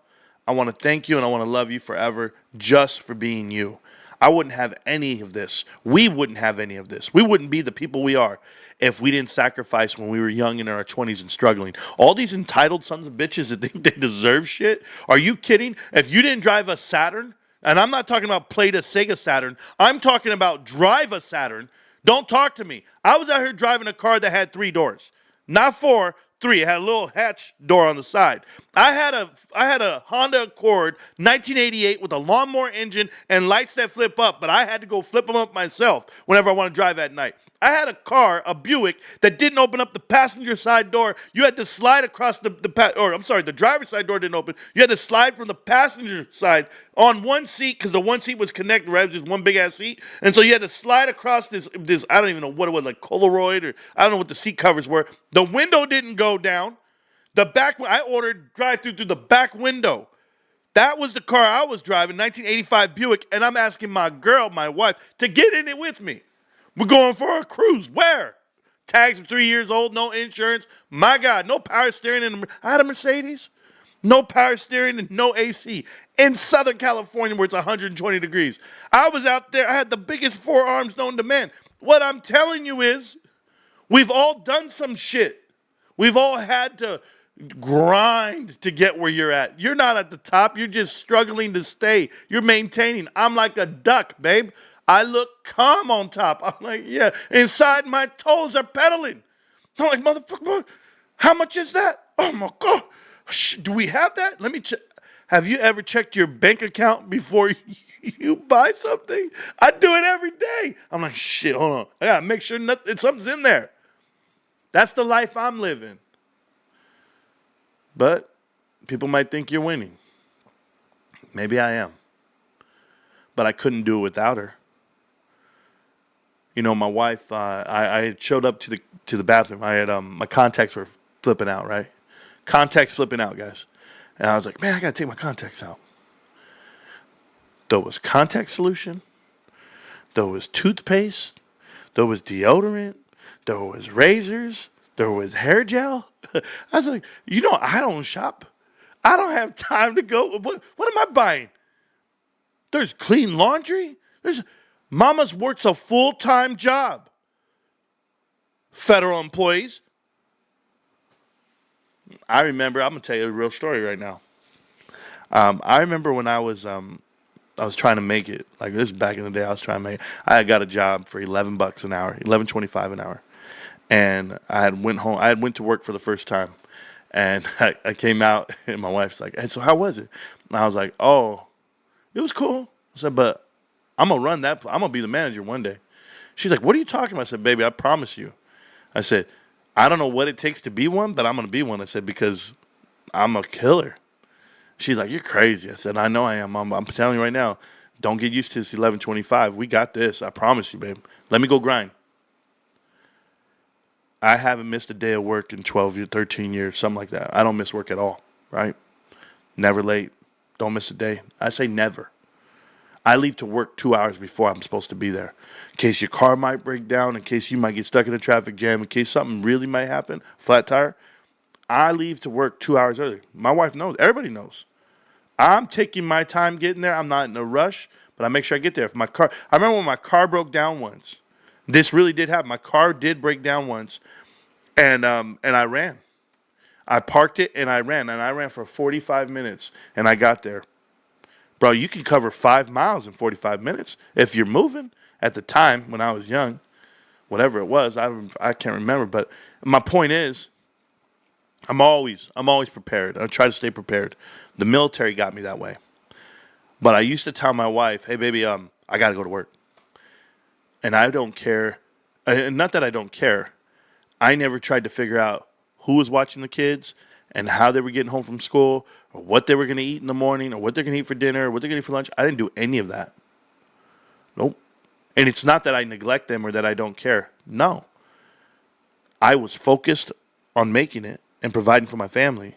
I want to thank you and I want to love you forever just for being you. I wouldn't have any of this. We wouldn't have any of this. We wouldn't be the people we are if we didn't sacrifice when we were young in our 20s and struggling. All these entitled sons of bitches that think they deserve shit. Are you kidding? If you didn't drive a Saturn, and I'm not talking about play to Sega Saturn, I'm talking about drive a Saturn. Don't talk to me. I was out here driving a car that had 3 doors. Not 4, 3. It had a little hatch door on the side. I had a Honda Accord 1988 with a lawnmower engine and lights that flip up, but I had to go flip them up myself whenever I want to drive at night. I had a car, a Buick, that didn't open up the passenger side door. You had to slide across the driver's side door didn't open. You had to slide from the passenger side on one seat because the one seat was connected, right? It was just one big ass seat. And so you had to slide across this, I don't even know what it was, like Polaroid, or I don't know what the seat covers were. The window didn't go down. I ordered drive-through through the back window. That was the car I was driving, 1985 Buick, and I'm asking my wife, to get in it with me. We're going for a cruise. Where? Tags are 3 years old, no insurance. My God, no power steering. I had a Mercedes. No power steering and no AC. In Southern California where it's 120 degrees. I was out there. I had the biggest forearms known to man. What I'm telling you is we've all done some shit. We've all had to grind to get where you're at. You're not at the top. You're just struggling to stay. You're maintaining. I'm like a duck, babe. I look calm on top. I'm like, yeah. Inside, my toes are pedaling. I'm like, motherfucker, how much is that? Oh, my God. Do we have that? Let me check. Have you ever checked your bank account before you buy something? I do it every day. I'm like, shit, hold on. I got to make sure something's in there. That's the life I'm living. But people might think you're winning. Maybe I am. But I couldn't do it without her. You know, my wife, I showed up to the bathroom. I had my contacts were flipping out, right? Contacts flipping out, guys. And I was like, man, I got to take my contacts out. There was contact solution. There was toothpaste. There was deodorant. There was razors. There was hair gel. I was like, I don't shop. I don't have time to go. What am I buying? There's clean laundry. Mama's works a full-time job. Federal employees. I remember, I'm going to tell you a real story right now. I remember when I was trying to make it. Like this back in the day, I was trying to make it. I got a job for $11 an hour, $11.25 an hour. And I had went to work for the first time. And I came out, and my wife's like, hey, so how was it? And I was like, oh, it was cool. I said, but I'm going to run that. I'm going to be the manager one day. She's like, what are you talking about? I said, baby, I promise you. I said, I don't know what it takes to be one, but I'm going to be one. I said, because I'm a killer. She's like, you're crazy. I said, I know I am. I'm telling you right now, don't get used to this 11:25. We got this. I promise you, babe. Let me go grind. I haven't missed a day of work in 12 years, 13 years, something like that. I don't miss work at all, right? Never late. Don't miss a day. I say never. I leave to work 2 hours before I'm supposed to be there. In case your car might break down, in case you might get stuck in a traffic jam, in case something really might happen, flat tire. I leave to work 2 hours early. My wife knows. Everybody knows. I'm taking my time getting there. I'm not in a rush, but I make sure I get there. If my car, I remember when my car broke down once. This really did happen. My car did break down once, and I ran. I parked it and I ran for 45 minutes, and I got there. Bro, you can cover 5 miles in 45 minutes if you're moving. At the time when I was young, whatever it was, I can't remember. But my point is, I'm always prepared. I try to stay prepared. The military got me that way. But I used to tell my wife, hey, baby, I got to go to work. And I don't care. And not that I don't care. I never tried to figure out who was watching the kids and how they were getting home from school or what they were going to eat in the morning or what they're going to eat for dinner or what they're going to eat for lunch. I didn't do any of that. Nope. And it's not that I neglect them or that I don't care. No. I was focused on making it and providing for my family.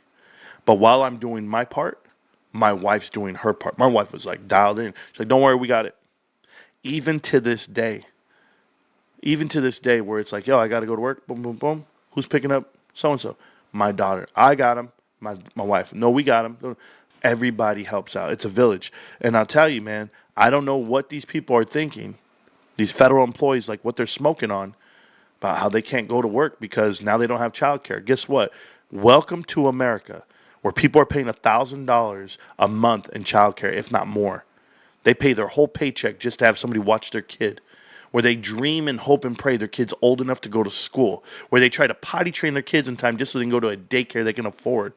But while I'm doing my part, my wife's doing her part. My wife was like dialed in. She's like, don't worry, we got it. Even to this day, where it's like, yo, I got to go to work. Boom, boom, boom. Who's picking up so-and-so? My daughter. I got him. My wife. No, we got him. Everybody helps out. It's a village. And I'll tell you, man, I don't know what these people are thinking. These federal employees, like what they're smoking on about how they can't go to work because now they don't have child care. Guess what? Welcome to America, where people are paying $1,000 a month in child care, if not more. They pay their whole paycheck just to have somebody watch their kid, where they dream and hope and pray their kid's old enough to go to school, where they try to potty train their kids in time just so they can go to a daycare they can afford.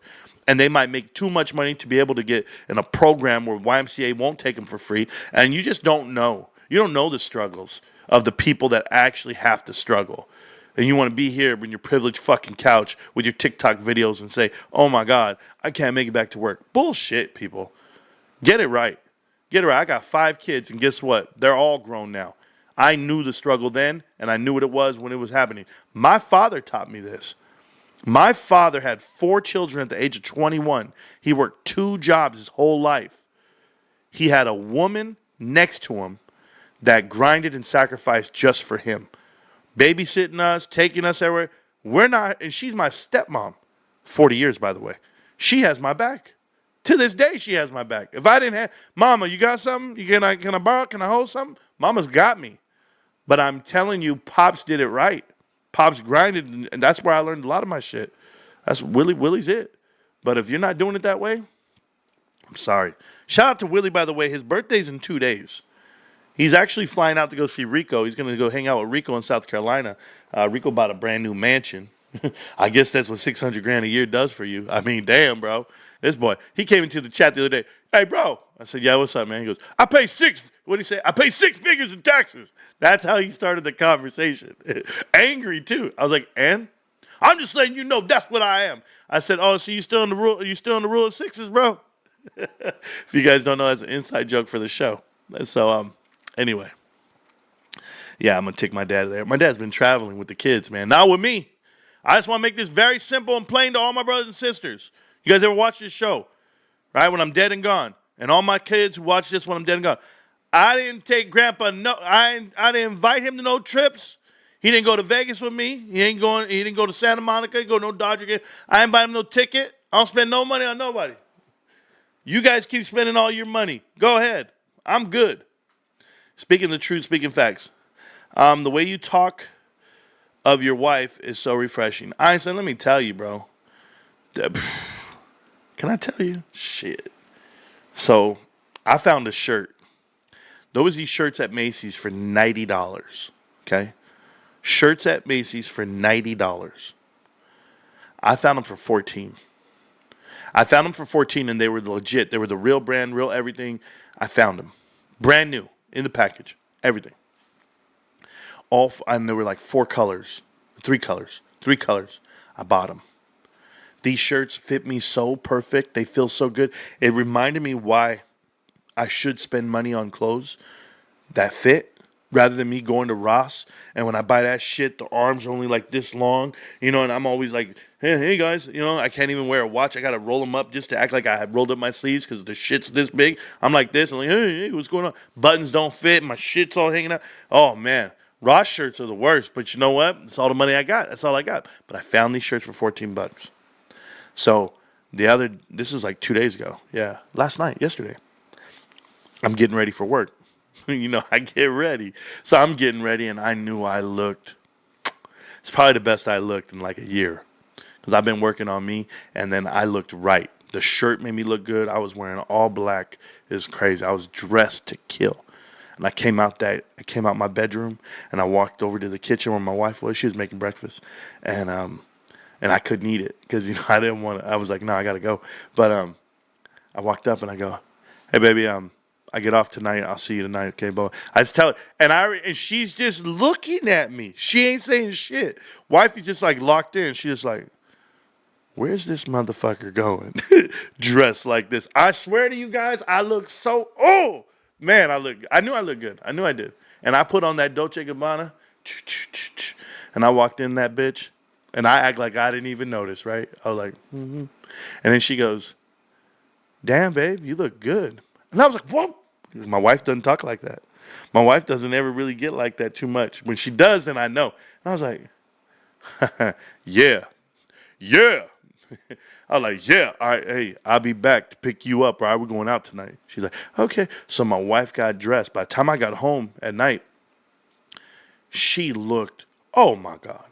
And they might make too much money to be able to get in a program where YMCA won't take them for free. And you just don't know. You don't know the struggles of the people that actually have to struggle. And you want to be here in your privileged fucking couch with your TikTok videos and say, oh my God, I can't make it back to work. Bullshit, people. Get it right. Get it right. I got 5 kids, and guess what? They're all grown now. I knew the struggle then, and I knew what it was when it was happening. My father taught me this. My father had 4 children at the age of 21. He worked 2 jobs his whole life. He had a woman next to him that grinded and sacrificed just for him. Babysitting us, taking us everywhere. We're not, and she's my stepmom. 40 years, by the way. She has my back. To this day, she has my back. If I didn't have, Mama, you got something? Can I borrow? Can I hold something? Mama's got me. But I'm telling you, Pops did it right. Pops grinded, and that's where I learned a lot of my shit. That's Willie's it. But if you're not doing it that way, I'm sorry. Shout out to Willie, by the way. His birthday's in 2 days. He's actually flying out to go see Rico. He's going to go hang out with Rico in South Carolina. Rico bought a brand new mansion. I guess that's what $600,000 a year does for you. I mean, damn, bro. This boy, he came into the chat the other day. Hey, bro. I said, yeah, what's up, man? He goes, I pay 6. What did he say? I pay 6 figures in taxes. That's how he started the conversation. Angry, too. I was like, and? I'm just letting you know that's what I am. I said, oh, so you still in the rule? You still in the rule of 6s, bro? If you guys don't know, that's an inside joke for the show. So, anyway. Yeah, I'm going to take my dad there. My dad's been traveling with the kids, man. Not with me. I just want to make this very simple and plain to all my brothers and sisters. You guys ever watch this show? Right? When I'm dead and gone. And all my kids who watch this when I'm dead and gone. I didn't take Grandpa, I didn't invite him to no trips. He didn't go to Vegas with me. He didn't go to Santa Monica. He didn't go to no Dodger game. I didn't buy him no ticket. I don't spend no money on nobody. You guys keep spending all your money. Go ahead. I'm good. Speaking the truth, speaking facts. The way you talk of your wife is so refreshing. Einstein, let me tell you, bro. Can I tell you? Shit. So, I found a shirt. There was these shirts at Macy's for $90. Okay? Shirts at Macy's for $90. I found them for $14. I found them for $14, and they were legit. They were the real brand, real everything. I found them. Brand new. In the package. Everything. And there were like 4 colors. 3 colors. 3 colors. I bought them. These shirts fit me so perfect. They feel so good. It reminded me why I should spend money on clothes that fit rather than me going to Ross. And when I buy that shit, the arms are only like this long, and I'm always like, hey guys, I can't even wear a watch. I got to roll them up just to act like I have rolled up my sleeves because the shit's this big. I'm like this. I'm like, hey, what's going on? Buttons don't fit. My shit's all hanging out. Oh, man. Ross shirts are the worst. But you know what? It's all the money I got. That's all I got. But I found these shirts for $14. So this is like 2 days ago. Yeah. Last night, yesterday. I'm getting ready for work. I get ready. So I'm getting ready, and I knew I looked. It's probably the best I looked in like a year. Because I've been working on me, and then I looked right. The shirt made me look good. I was wearing all black. It was crazy. I was dressed to kill. And I came out my bedroom, and I walked over to the kitchen where my wife was. She was making breakfast. And I couldn't eat it because, I didn't want to. I was like, no, I got to go. But I walked up, and I go, hey, baby, I get off tonight. I'll see you tonight, okay, Bo? I just tell her, and she's just looking at me. She ain't saying shit. Wifey just like locked in. She just like, where's this motherfucker going? Dressed like this. I swear to you guys, I look so, man, I knew I looked good. I knew I did. And I put on that Dolce & Gabbana, and I walked in that bitch, and I act like I didn't even notice, right? I was like, And then she goes, damn, babe, you look good. And I was like, whoa. My wife doesn't talk like that. My wife doesn't ever really get like that too much. When she does, then I know. And I was like, yeah. I was like, yeah, all right, hey, I'll be back to pick you up, or are we going out tonight? She's like, okay. So my wife got dressed. By the time I got home at night, she looked, oh my God.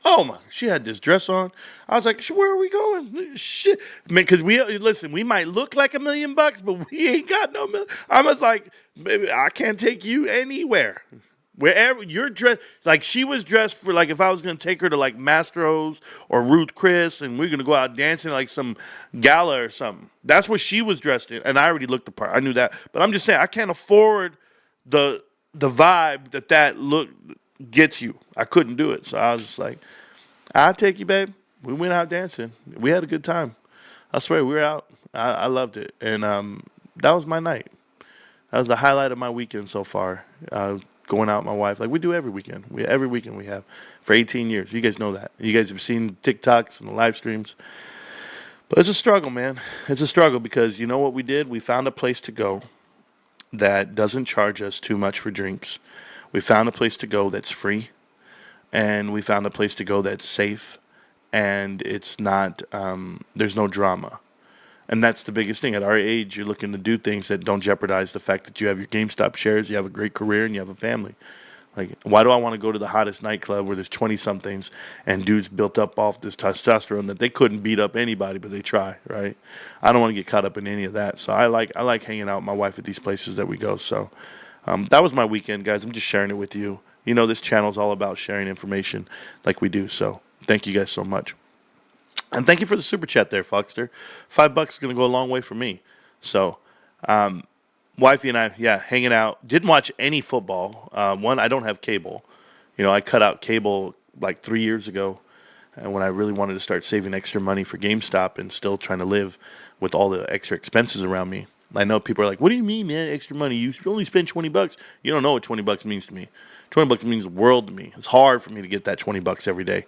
Oh my! She had this dress on. I was like, "Where are we going?" Shit, man. Because we might look like $1 million, but we ain't got no million. I was like, "Baby, I can't take you anywhere. Wherever you're dressed, like she was dressed for, like if I was gonna take her to like Mastro's or Ruth Chris, and we're gonna go out dancing like some gala or something. That's what she was dressed in, and I already looked the part. I knew that, but I'm just saying I can't afford the vibe that look gets you. I couldn't do it, so I was just like, I'll take you, babe. We went out dancing. We had a good time. I swear, we were out. I loved it, and that was my night. That was the highlight of my weekend so far. Going out with my wife, like we do every weekend. Every weekend we have for 18 years. You guys know that. You guys have seen TikToks and the live streams. But it's a struggle, man. It's a struggle because you know what we did? We found a place to go that doesn't charge us too much for drinks. We found a place to go that's free, and we found a place to go that's safe, and it's not, there's no drama. And that's the biggest thing. At our age, you're looking to do things that don't jeopardize the fact that you have your GameStop shares, you have a great career, and you have a family. Like, why do I want to go to the hottest nightclub where there's 20-somethings and dudes built up off this testosterone that they couldn't beat up anybody, but they try, right? I don't want to get caught up in any of that. So I like hanging out with my wife at these places that we go. So that was my weekend, guys. I'm just sharing it with you. You know, this channel is all about sharing information like we do. So thank you guys so much. And thank you for the super chat there, Foxter. $5 is going to go a long way for me. So, wifey and I, hanging out. Didn't watch any football. One, I don't have cable. I cut out cable like 3 years ago, and when I really wanted to start saving extra money for GameStop and still trying to live with all the extra expenses around me. I know people are like, "What do you mean, man? Extra money? You only spend $20. You don't know what $20 means to me. $20 means the world to me. It's hard for me to get that $20 every day,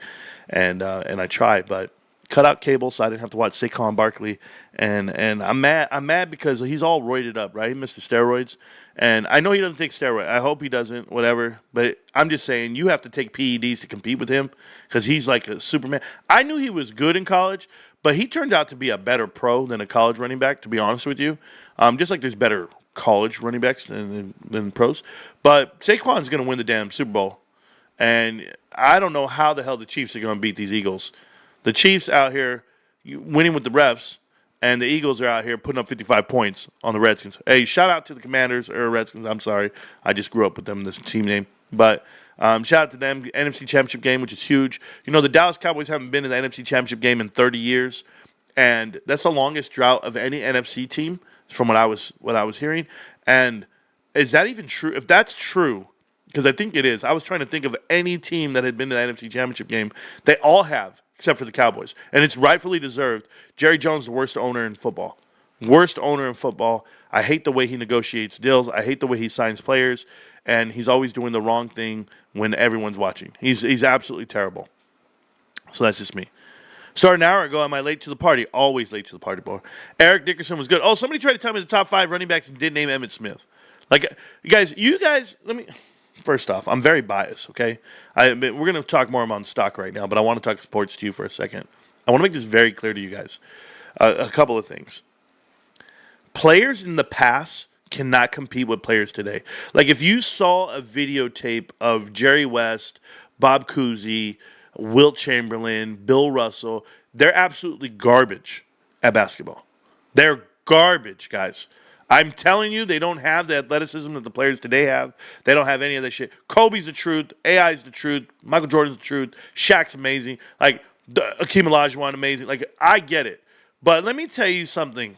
and I try, but cut out cable so I didn't have to watch Saquon Barkley, and I'm mad because he's all roided up, right? Mr. Steroids, and I know he doesn't take steroids. I hope he doesn't, whatever. But I'm just saying you have to take PEDs to compete with him because he's like a Superman. I knew he was good in college, but he turned out to be a better pro than a college running back, to be honest with you. Just like there's better college running backs than pros. But Saquon's going to win the damn Super Bowl, and I don't know how the hell the Chiefs are going to beat these Eagles. The Chiefs out here winning with the refs, and the Eagles are out here putting up 55 points on the Redskins. Hey, shout out to the Commanders or Redskins. I'm sorry. I just grew up with them, this team name. But shout out to them. NFC Championship game, which is huge. The Dallas Cowboys haven't been in the NFC Championship game in 30 years, and that's the longest drought of any NFC team from what I was hearing. And is that even true? If that's true, because I think it is. I was trying to think of any team that had been to the NFC Championship game. They all have, except for the Cowboys. And it's rightfully deserved. Jerry Jones, the worst owner in football. Worst owner in football. I hate the way he negotiates deals. I hate the way he signs players. And he's always doing the wrong thing when everyone's watching. He's absolutely terrible. So that's just me. Started an hour ago, am I late to the party? Always late to the party, boy. Eric Dickerson was good. Oh, somebody tried to tell me the top 5 running backs and didn't name Emmitt Smith. Like, you guys, let me... First off, I'm very biased, okay? We're going to talk more about stock right now, but I want to talk sports to you for a second. I want to make this very clear to you guys. A couple of things. Players in the past cannot compete with players today. Like, if you saw a videotape of Jerry West, Bob Cousy, Wilt Chamberlain, Bill Russell, they're absolutely garbage at basketball. They're garbage, guys. I'm telling you, they don't have the athleticism that the players today have. They don't have any of that shit. Kobe's the truth. AI's the truth. Michael Jordan's the truth. Shaq's amazing. Like, Akeem Olajuwon, amazing. Like, I get it. But let me tell you something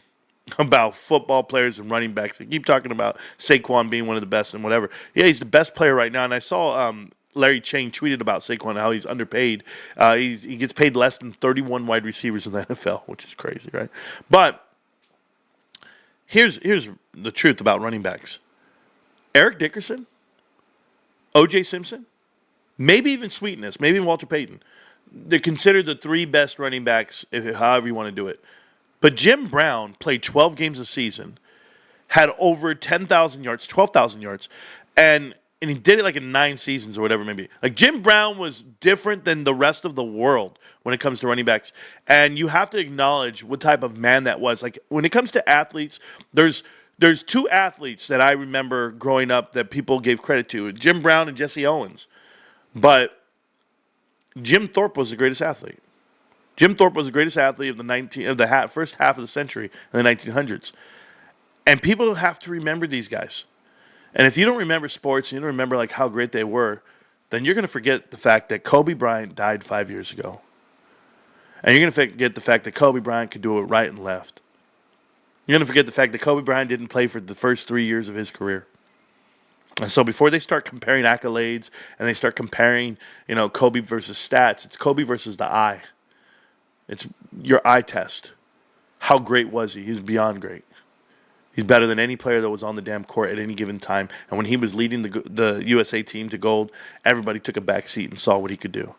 about football players and running backs. They keep talking about Saquon being one of the best and whatever. Yeah, he's the best player right now. And I saw Larry Chang tweeted about Saquon, how he's underpaid. He gets paid less than 31 wide receivers in the NFL, which is crazy, right? But here's the truth about running backs. Eric Dickerson, O.J. Simpson, maybe even Sweetness, maybe even Walter Payton. They're considered the 3 best running backs, however you want to do it. But Jim Brown played 12 games a season, had over 10,000 yards, 12,000 yards, and he did it like in 9 seasons or whatever maybe. Like, Jim Brown was different than the rest of the world when it comes to running backs. And you have to acknowledge what type of man that was. Like, when it comes to athletes, there's 2 athletes that I remember growing up that people gave credit to, Jim Brown and Jesse Owens. But Jim Thorpe was the greatest athlete. Jim Thorpe was the greatest athlete of the first half of the century in the 1900s. And people have to remember these guys. And if you don't remember sports, you don't remember like how great they were, then you're going to forget the fact that Kobe Bryant died 5 years ago. And you're going to forget the fact that Kobe Bryant could do it right and left. You're going to forget the fact that Kobe Bryant didn't play for the first 3 years of his career. And so before they start comparing accolades and they start comparing, Kobe versus stats, it's Kobe versus the eye. It's your eye test. How great was he? He's beyond great. He's better than any player that was on the damn court at any given time. And when he was leading the USA team to gold, everybody took a back seat and saw what he could do.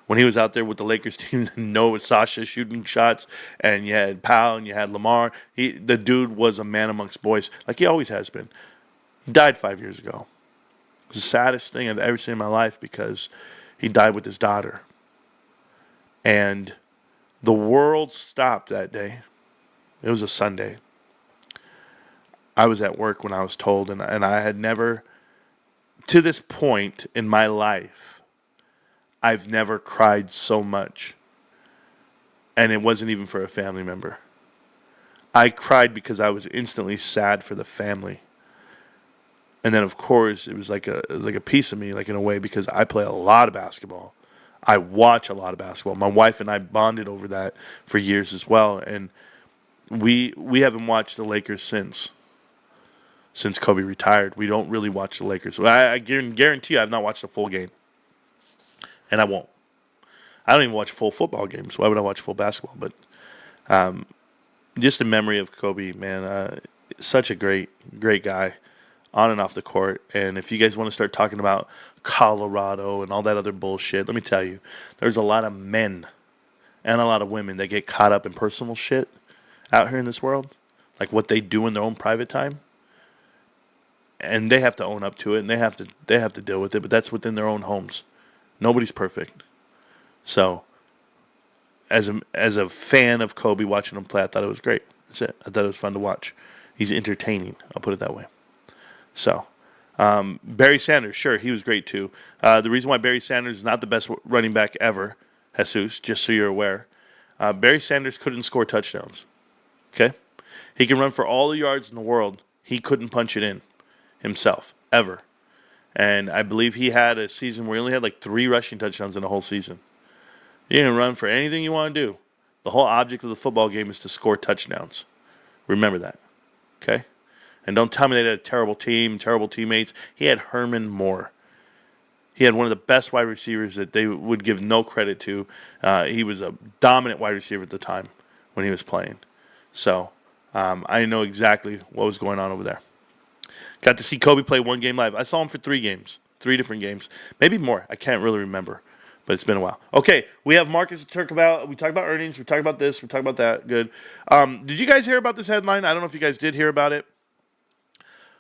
When he was out there with the Lakers team, Noah Sasha shooting shots, and you had Powell and you had Lamar, the dude was a man amongst boys, like he always has been. He died 5 years ago. It's the saddest thing I've ever seen in my life because he died with his daughter. And the world stopped that day. It was a Sunday. I was at work when I was told, and I had never, to this point in my life, I've never cried so much. And it wasn't even for a family member. I cried because I was instantly sad for the family. And then, of course, it was like a piece of me, like in a way, because I play a lot of basketball. I watch a lot of basketball. My wife and I bonded over that for years as well. And we haven't watched the Lakers since Kobe retired. We don't really watch the Lakers. I guarantee you I have not watched a full game. And I won't. I don't even watch full football games. Why would I watch full basketball? But just a memory of Kobe, man. Such a great guy on and off the court. And if you guys want to start talking about Colorado and all that other bullshit, let me tell you, there's a lot of men and a lot of women that get caught up in personal shit out here in this world. Like what they do in their own private time. And they have to own up to it, and they have to deal with it. But that's within their own homes. Nobody's perfect. So, as a fan of Kobe watching him play, I thought it was great. That's it. I thought it was fun to watch. He's entertaining. I'll put it that way. So, Barry Sanders, sure, he was great too. The reason why Barry Sanders is not the best running back ever, Jesus, just so you're aware, Barry Sanders couldn't score touchdowns. Okay, he can run for all the yards in the world. He couldn't punch it in himself, ever. And I believe he had a season where he only had like 3 rushing touchdowns in the whole season. You can run for anything you want to do. The whole object of the football game is to score touchdowns. Remember that. Okay? And don't tell me they had a terrible team, terrible teammates. He had Herman Moore. He had one of the best wide receivers that they would give no credit to. He was a dominant wide receiver at the time when he was playing. So I know exactly what was going on over there. Got to see Kobe play one game live. I saw him for 3 games, 3 different games. Maybe more. I can't really remember, but it's been a while. Okay, we have markets to talk about. We talked about earnings. We talked about this. We talked about that. Good. Did you guys hear about this headline? I don't know if you guys did hear about it.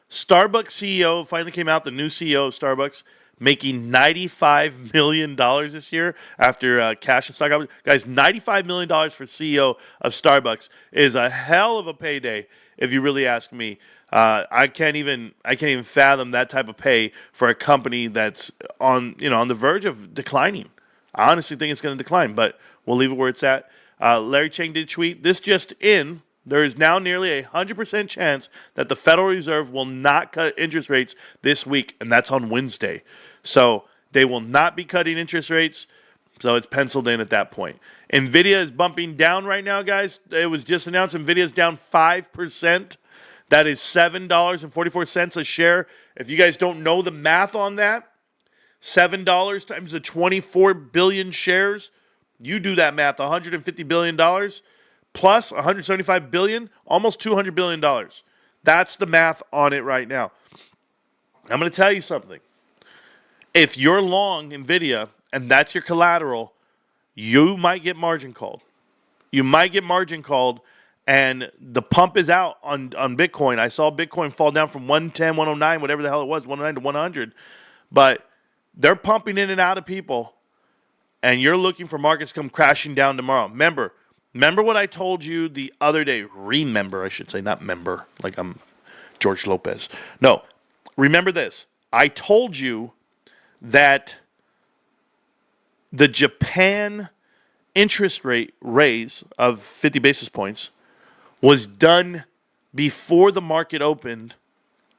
Starbucks CEO finally came out, the new CEO of Starbucks, making $95 million this year after cash and stock. Guys, $95 million for CEO of Starbucks is a hell of a payday, if you really ask me. I can't even fathom that type of pay for a company that's on the verge of declining. I honestly think it's going to decline, but we'll leave it where it's at. Larry Chang did tweet, this just in. There is now nearly 100% chance that the Federal Reserve will not cut interest rates this week, and that's on Wednesday. So they will not be cutting interest rates, so it's penciled in at that point. Nvidia is bumping down right now, guys. It was just announced Nvidia is down 5%. That is $7.44 a share. If you guys don't know the math on that, $7 times the 24 billion shares, you do that math, $150 billion. Plus 175 billion, almost $200 billion. That's the math on it right now. I'm going to tell you something. If you're long Nvidia and that's your collateral, you might get margin called. You might get margin called, and the pump is out on Bitcoin. I saw Bitcoin fall down from 110, 109, whatever the hell it was, 109 to 100. But they're pumping in and out of people, and you're looking for markets to come crashing down tomorrow. Remember what I told you the other day. Remember, I should say, not member, like I'm George Lopez. No, remember this. I told you that the Japan interest rate raise of 50 basis points was done before the market opened,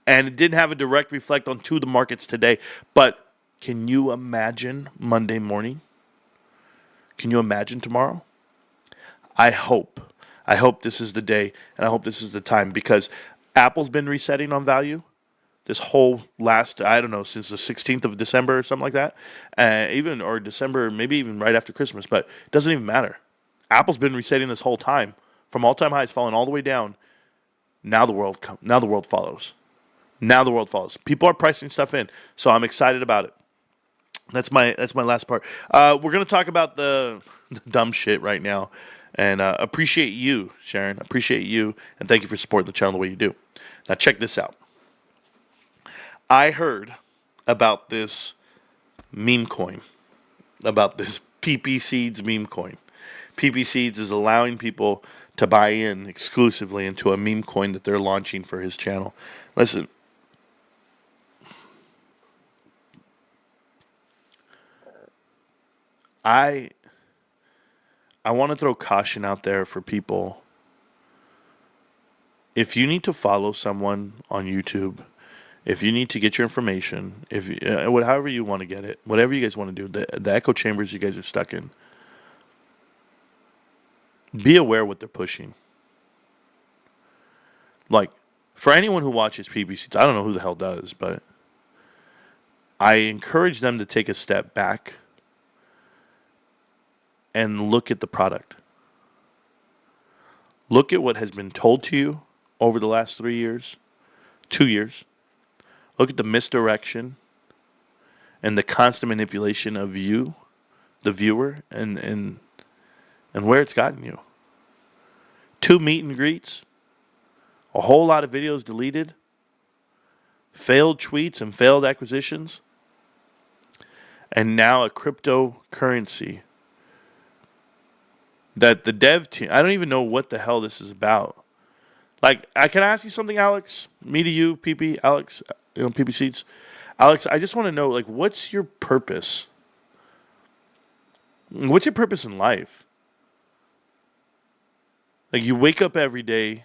and it didn't have a direct reflect onto the markets today. But can you imagine Monday morning? Can you imagine tomorrow? I hope this is the day, and I hope this is the time, because Apple's been resetting on value this whole last, I don't know, since the 16th of December or something like that, or December, maybe even right after Christmas, but it doesn't even matter. Apple's been resetting this whole time from all-time highs, falling all the way down. Now the world follows. Now the world follows. People are pricing stuff in, so I'm excited about it. That's my last part. We're going to talk about the dumb shit right now. And appreciate you, Sharon. Appreciate you. And thank you for supporting the channel the way you do. Now, check this out. I heard about this meme coin, about this PP Seeds meme coin. PP Seeds is allowing people to buy in exclusively into a meme coin that they're launching for his channel. Listen. I want to throw caution out there for people. If you need to follow someone on YouTube, if you need to get your information, however you want to get it, whatever you guys want to do, the echo chambers you guys are stuck in, be aware what they're pushing. Like, for anyone who watches PPCs, I don't know who the hell does, but I encourage them to take a step back and look at the product. Look at what has been told to you over the last 3 years, 2 years. Look at the misdirection and the constant manipulation of you, the viewer, and where it's gotten you. 2 meet and greets, a whole lot of videos deleted, failed tweets and failed acquisitions, and now a cryptocurrency that the dev team, I don't even know what the hell this is about. Like, I can ask you something, Alex? Me to you, PP, Alex, PP Seeds. Alex, I just want to know, like, what's your purpose? What's your purpose in life? Like, you wake up every day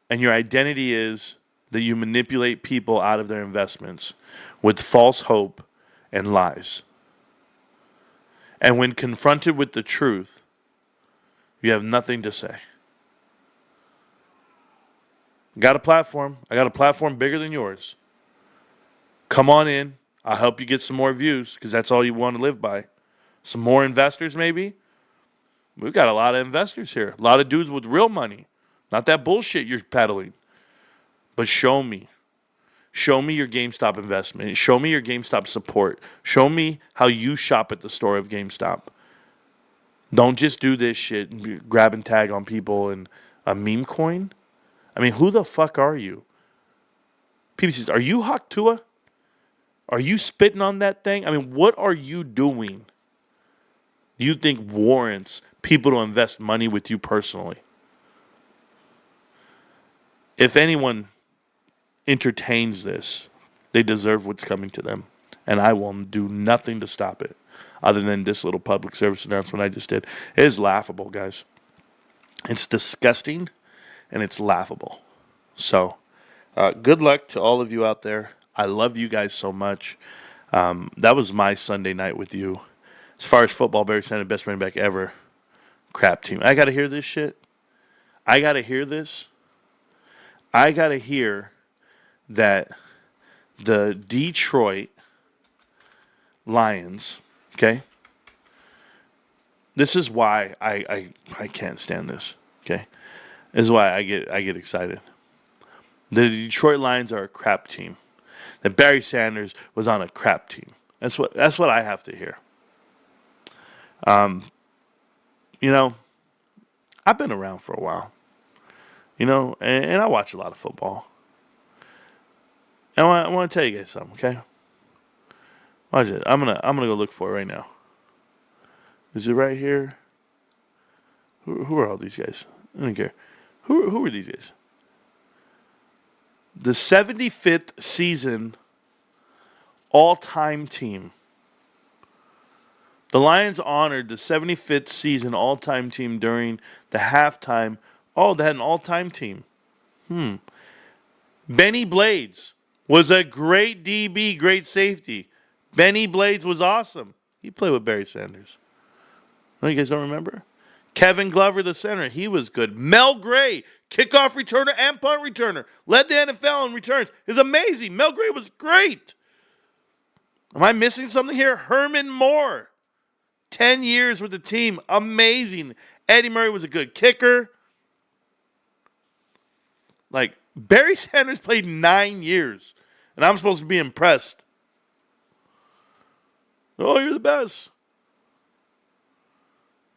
and your identity is that you manipulate people out of their investments with false hope and lies. And when confronted with the truth, you have nothing to say. I got a platform bigger than yours. Come on in. I'll help you get some more views because that's all you want to live by. Some more investors, maybe. We've got a lot of investors here. A lot of dudes with real money. Not that bullshit you're peddling. But show me. Show me your GameStop investment. Show me your GameStop support. Show me how you shop at the store of GameStop. Don't just do this shit and grab and tag on people and a meme coin. I mean, who the fuck are you? People says, are you Hawk Tua? Are you spitting on that thing? I mean, what are you doing? Do you think warrants people to invest money with you personally? If anyone entertains this, they deserve what's coming to them. And I will do nothing to stop it other than this little public service announcement I just did. It is laughable, guys. It's disgusting and it's laughable. So, good luck to all of you out there. I love you guys so much. That was my Sunday night with you. As far as football, Barry Sanders, best running back ever. Crap team. I got to hear this shit. I got to hear this. I got to hear that the Detroit Lions, okay? This is why I can't stand this, okay? This is why I get excited. The Detroit Lions are a crap team. That Barry Sanders was on a crap team. That's what I have to hear. You know, I've been around for a while. You know, and I watch a lot of football. And I want to tell you guys something, okay? Watch it. I'm gonna go look for it right now. Is it right here? Who are all these guys? I don't care. Who are these guys? The 75th season all-time team. The Lions honored the 75th season all-time team during the halftime. Oh, they had an all-time team. Benny Blades was a great DB, great safety. Benny Blades was awesome. He played with Barry Sanders. No, you guys don't remember? Kevin Glover, the center, he was good. Mel Gray, kickoff returner and punt returner, led the NFL in returns. It was amazing. Mel Gray was great. Am I missing something here? Herman Moore, 10 years with the team, amazing. Eddie Murray was a good kicker. Like, Barry Sanders played 9 years, and I'm supposed to be impressed. Oh, you're the best.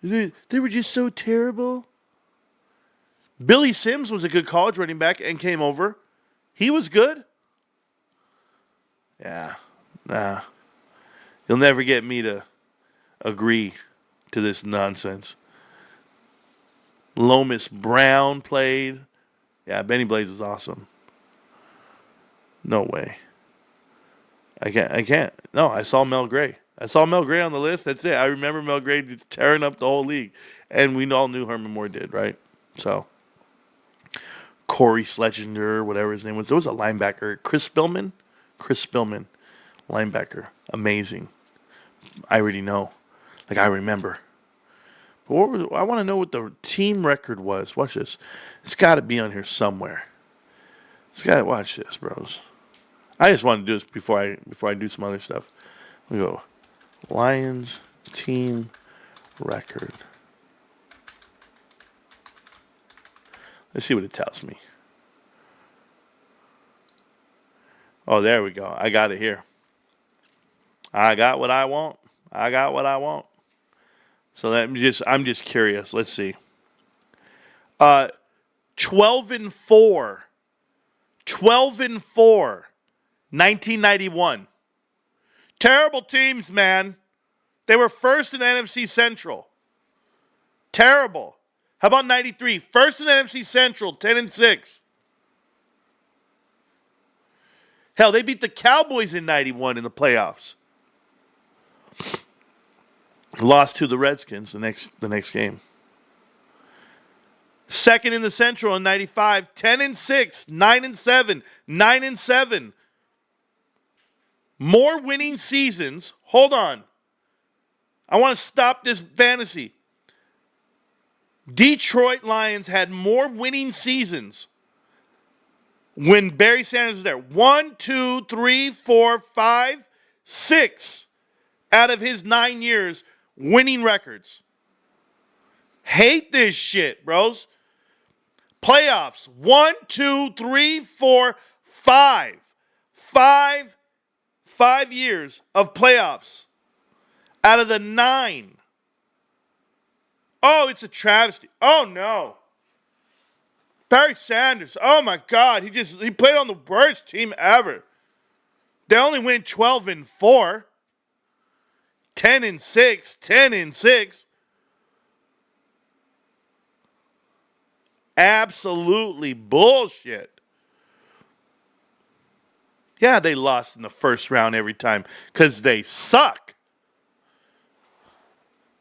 They were just so terrible. Billy Sims was a good college running back and came over. He was good. Yeah, nah. You'll never get me to agree to this nonsense. Lomas Brown played. Yeah, Benny Blades was awesome. No way. I can't. No, I saw Mel Gray. I saw Mel Gray on the list. That's it. I remember Mel Gray just tearing up the whole league. And we all knew Herman Moore did, right? So, Corey Sledgenger, whatever his name was. There was a linebacker. Chris Spillman, linebacker. Amazing. I already know. Like, I remember. But I want to know what the team record was. Watch this. It's got to be on here somewhere. Watch this, bros. I just want to do this before I do some other stuff. We go Lions team record. Let's see what it tells me. Oh, there we go. I got it here. I got what I want. So I'm just curious. Let's see. 12-4. 12-4. 1991. Terrible teams, man. They were first in the NFC Central. Terrible. How about 93? First in the NFC Central, 10-6. Hell, they beat the Cowboys in 91 in the playoffs. Lost to the Redskins the next game. Second in the Central in 95, 10-6, 9-7, 9-7. More winning seasons. Hold on. I want to stop this fantasy. Detroit Lions had more winning seasons when Barry Sanders was there. 1, 2, 3, 4, 5, 6 out of his 9 years winning records. Hate this shit, bros. Playoffs. 1, 2, 3, 4, 5. 5 years of playoffs out of the 9. Oh, it's a travesty. Oh, no. Barry Sanders. Oh, my God. He played on the worst team ever. They only win 12-4. 10-6. 10-6. Absolutely bullshit. Yeah, they lost in the first round every time because they suck.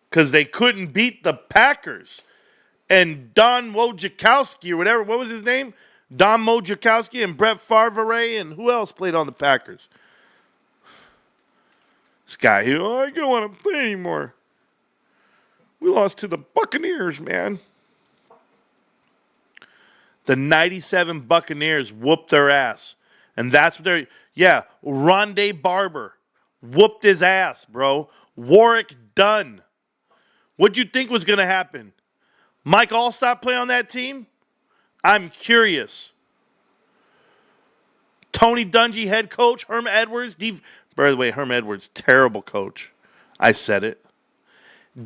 Because they couldn't beat the Packers. And Don Wojciechowski or whatever, what was his name? Don Wojciechowski and Brett Favre and who else played on the Packers? This guy here, I don't want to play anymore. We lost to the Buccaneers, man. The 97 Buccaneers whooped their ass. And that's what they're, yeah, Rondé Barber whooped his ass, bro. Warwick Dunn. What'd you think was going to happen? Mike Allstott play on that team? I'm curious. Tony Dungy head coach, Herm Edwards. By the way, Herm Edwards, terrible coach. I said it.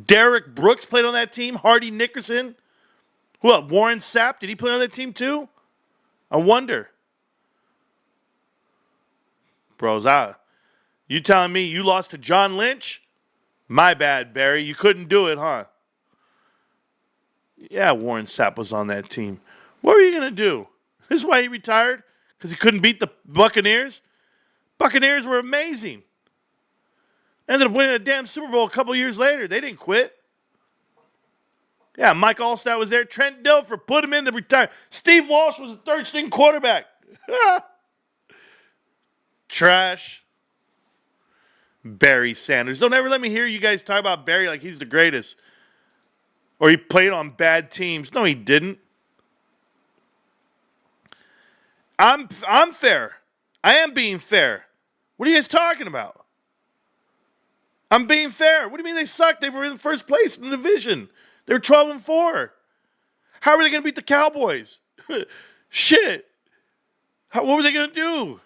Derek Brooks played on that team. Hardy Nickerson. Who else? Warren Sapp. Did he play on that team too? I wonder. Bros, you telling me you lost to John Lynch? My bad, Barry. You couldn't do it, huh? Yeah, Warren Sapp was on that team. What were you going to do? This is why he retired? Because he couldn't beat the Buccaneers? Buccaneers were amazing. Ended up winning a damn Super Bowl a couple years later. They didn't quit. Yeah, Mike Allstott was there. Trent Dilfer put him in to retire. Steve Walsh was the third-string quarterback. Trash. Barry Sanders. Don't ever let me hear you guys talk about Barry like he's the greatest. Or he played on bad teams. No, he didn't. I'm fair. I am being fair. What are you guys talking about? I'm being fair. What do you mean they sucked? They were in first place in the division. They were 12-4. How are they going to beat the Cowboys? Shit. What were they going to do?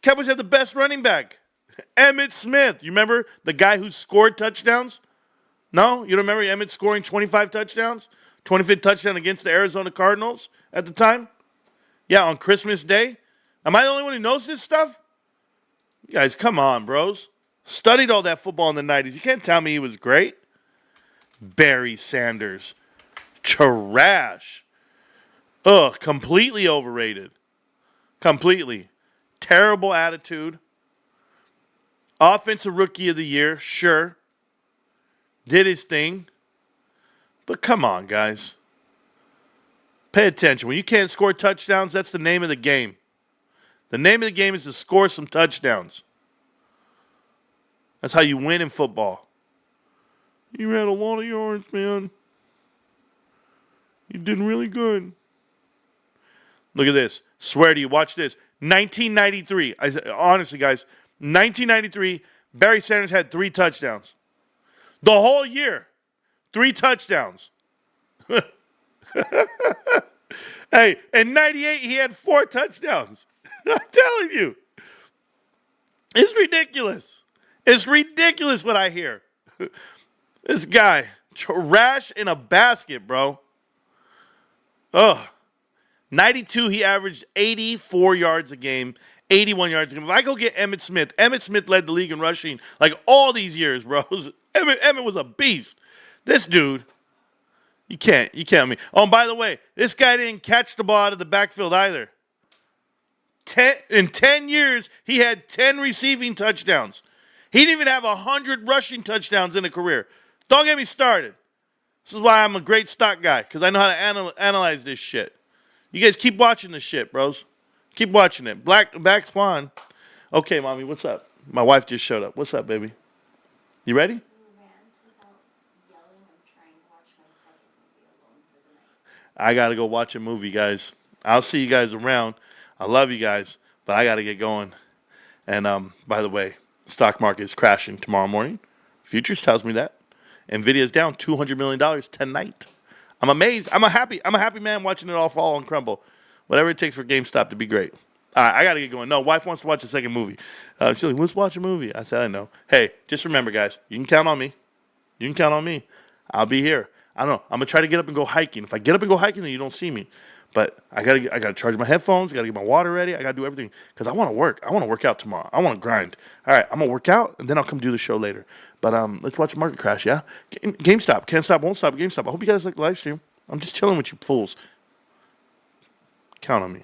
Cowboys had the best running back. Emmitt Smith. You remember the guy who scored touchdowns? No? You don't remember Emmitt scoring 25 touchdowns? 25th touchdown against the Arizona Cardinals at the time? Yeah, on Christmas Day. Am I the only one who knows this stuff? You guys, come on, bros. Studied all that football in the 90s. You can't tell me he was great. Barry Sanders. Trash. Ugh, completely overrated. Completely. Terrible attitude. Offensive Rookie of the Year, sure. Did his thing. But come on, guys. Pay attention. When you can't score touchdowns, that's the name of the game. The name of the game is to score some touchdowns. That's how you win in football. You had a lot of yards, man. You did really good. Look at this. Swear to you, watch this. 1993. Honestly, guys, 1993, Barry Sanders had 3 touchdowns. The whole year, 3 touchdowns. Hey, in 98, he had 4 touchdowns. I'm telling you. It's ridiculous. It's ridiculous what I hear. This guy, trash in a basket, bro. Ugh. 92, he averaged 84 yards a game, 81 yards a game. If I go get Emmitt Smith led the league in rushing like all these years, bro. Emmitt was a beast. This dude, you can't me. Oh, and by the way, this guy didn't catch the ball out of the backfield either. In 10 years, he had 10 receiving touchdowns. He didn't even have 100 rushing touchdowns in a career. Don't get me started. This is why I'm a great stock guy, because I know how to analyze this shit. You guys keep watching this shit, bros. Keep watching it. Black Swan. Okay, Mommy, what's up? My wife just showed up. What's up, baby? You ready? I got to go watch a movie, guys. I'll see you guys around. I love you guys, but I got to get going. And by the way, Stock market is crashing tomorrow morning. Futures tells me that. Nvidia is down $200 million tonight. I'm amazed. I'm a happy man watching it all fall and crumble. Whatever it takes for GameStop to be great. All right, I got to get going. No, wife wants to watch a second movie. She's like, let's watch a movie. I said, I know. Hey, just remember, guys, you can count on me. You can count on me. I'll be here. I don't know. I'm going to try to get up and go hiking. If I get up and go hiking, then you don't see me. But I gotta charge my headphones. I gotta get my water ready. I gotta do everything because I want to work. I want to work out tomorrow. I want to grind. All right, I'm gonna work out and then I'll come do the show later. But let's watch the market crash. Yeah, GameStop can't stop, won't stop. GameStop. I hope you guys like the live stream. I'm just chilling with you fools. Count on me.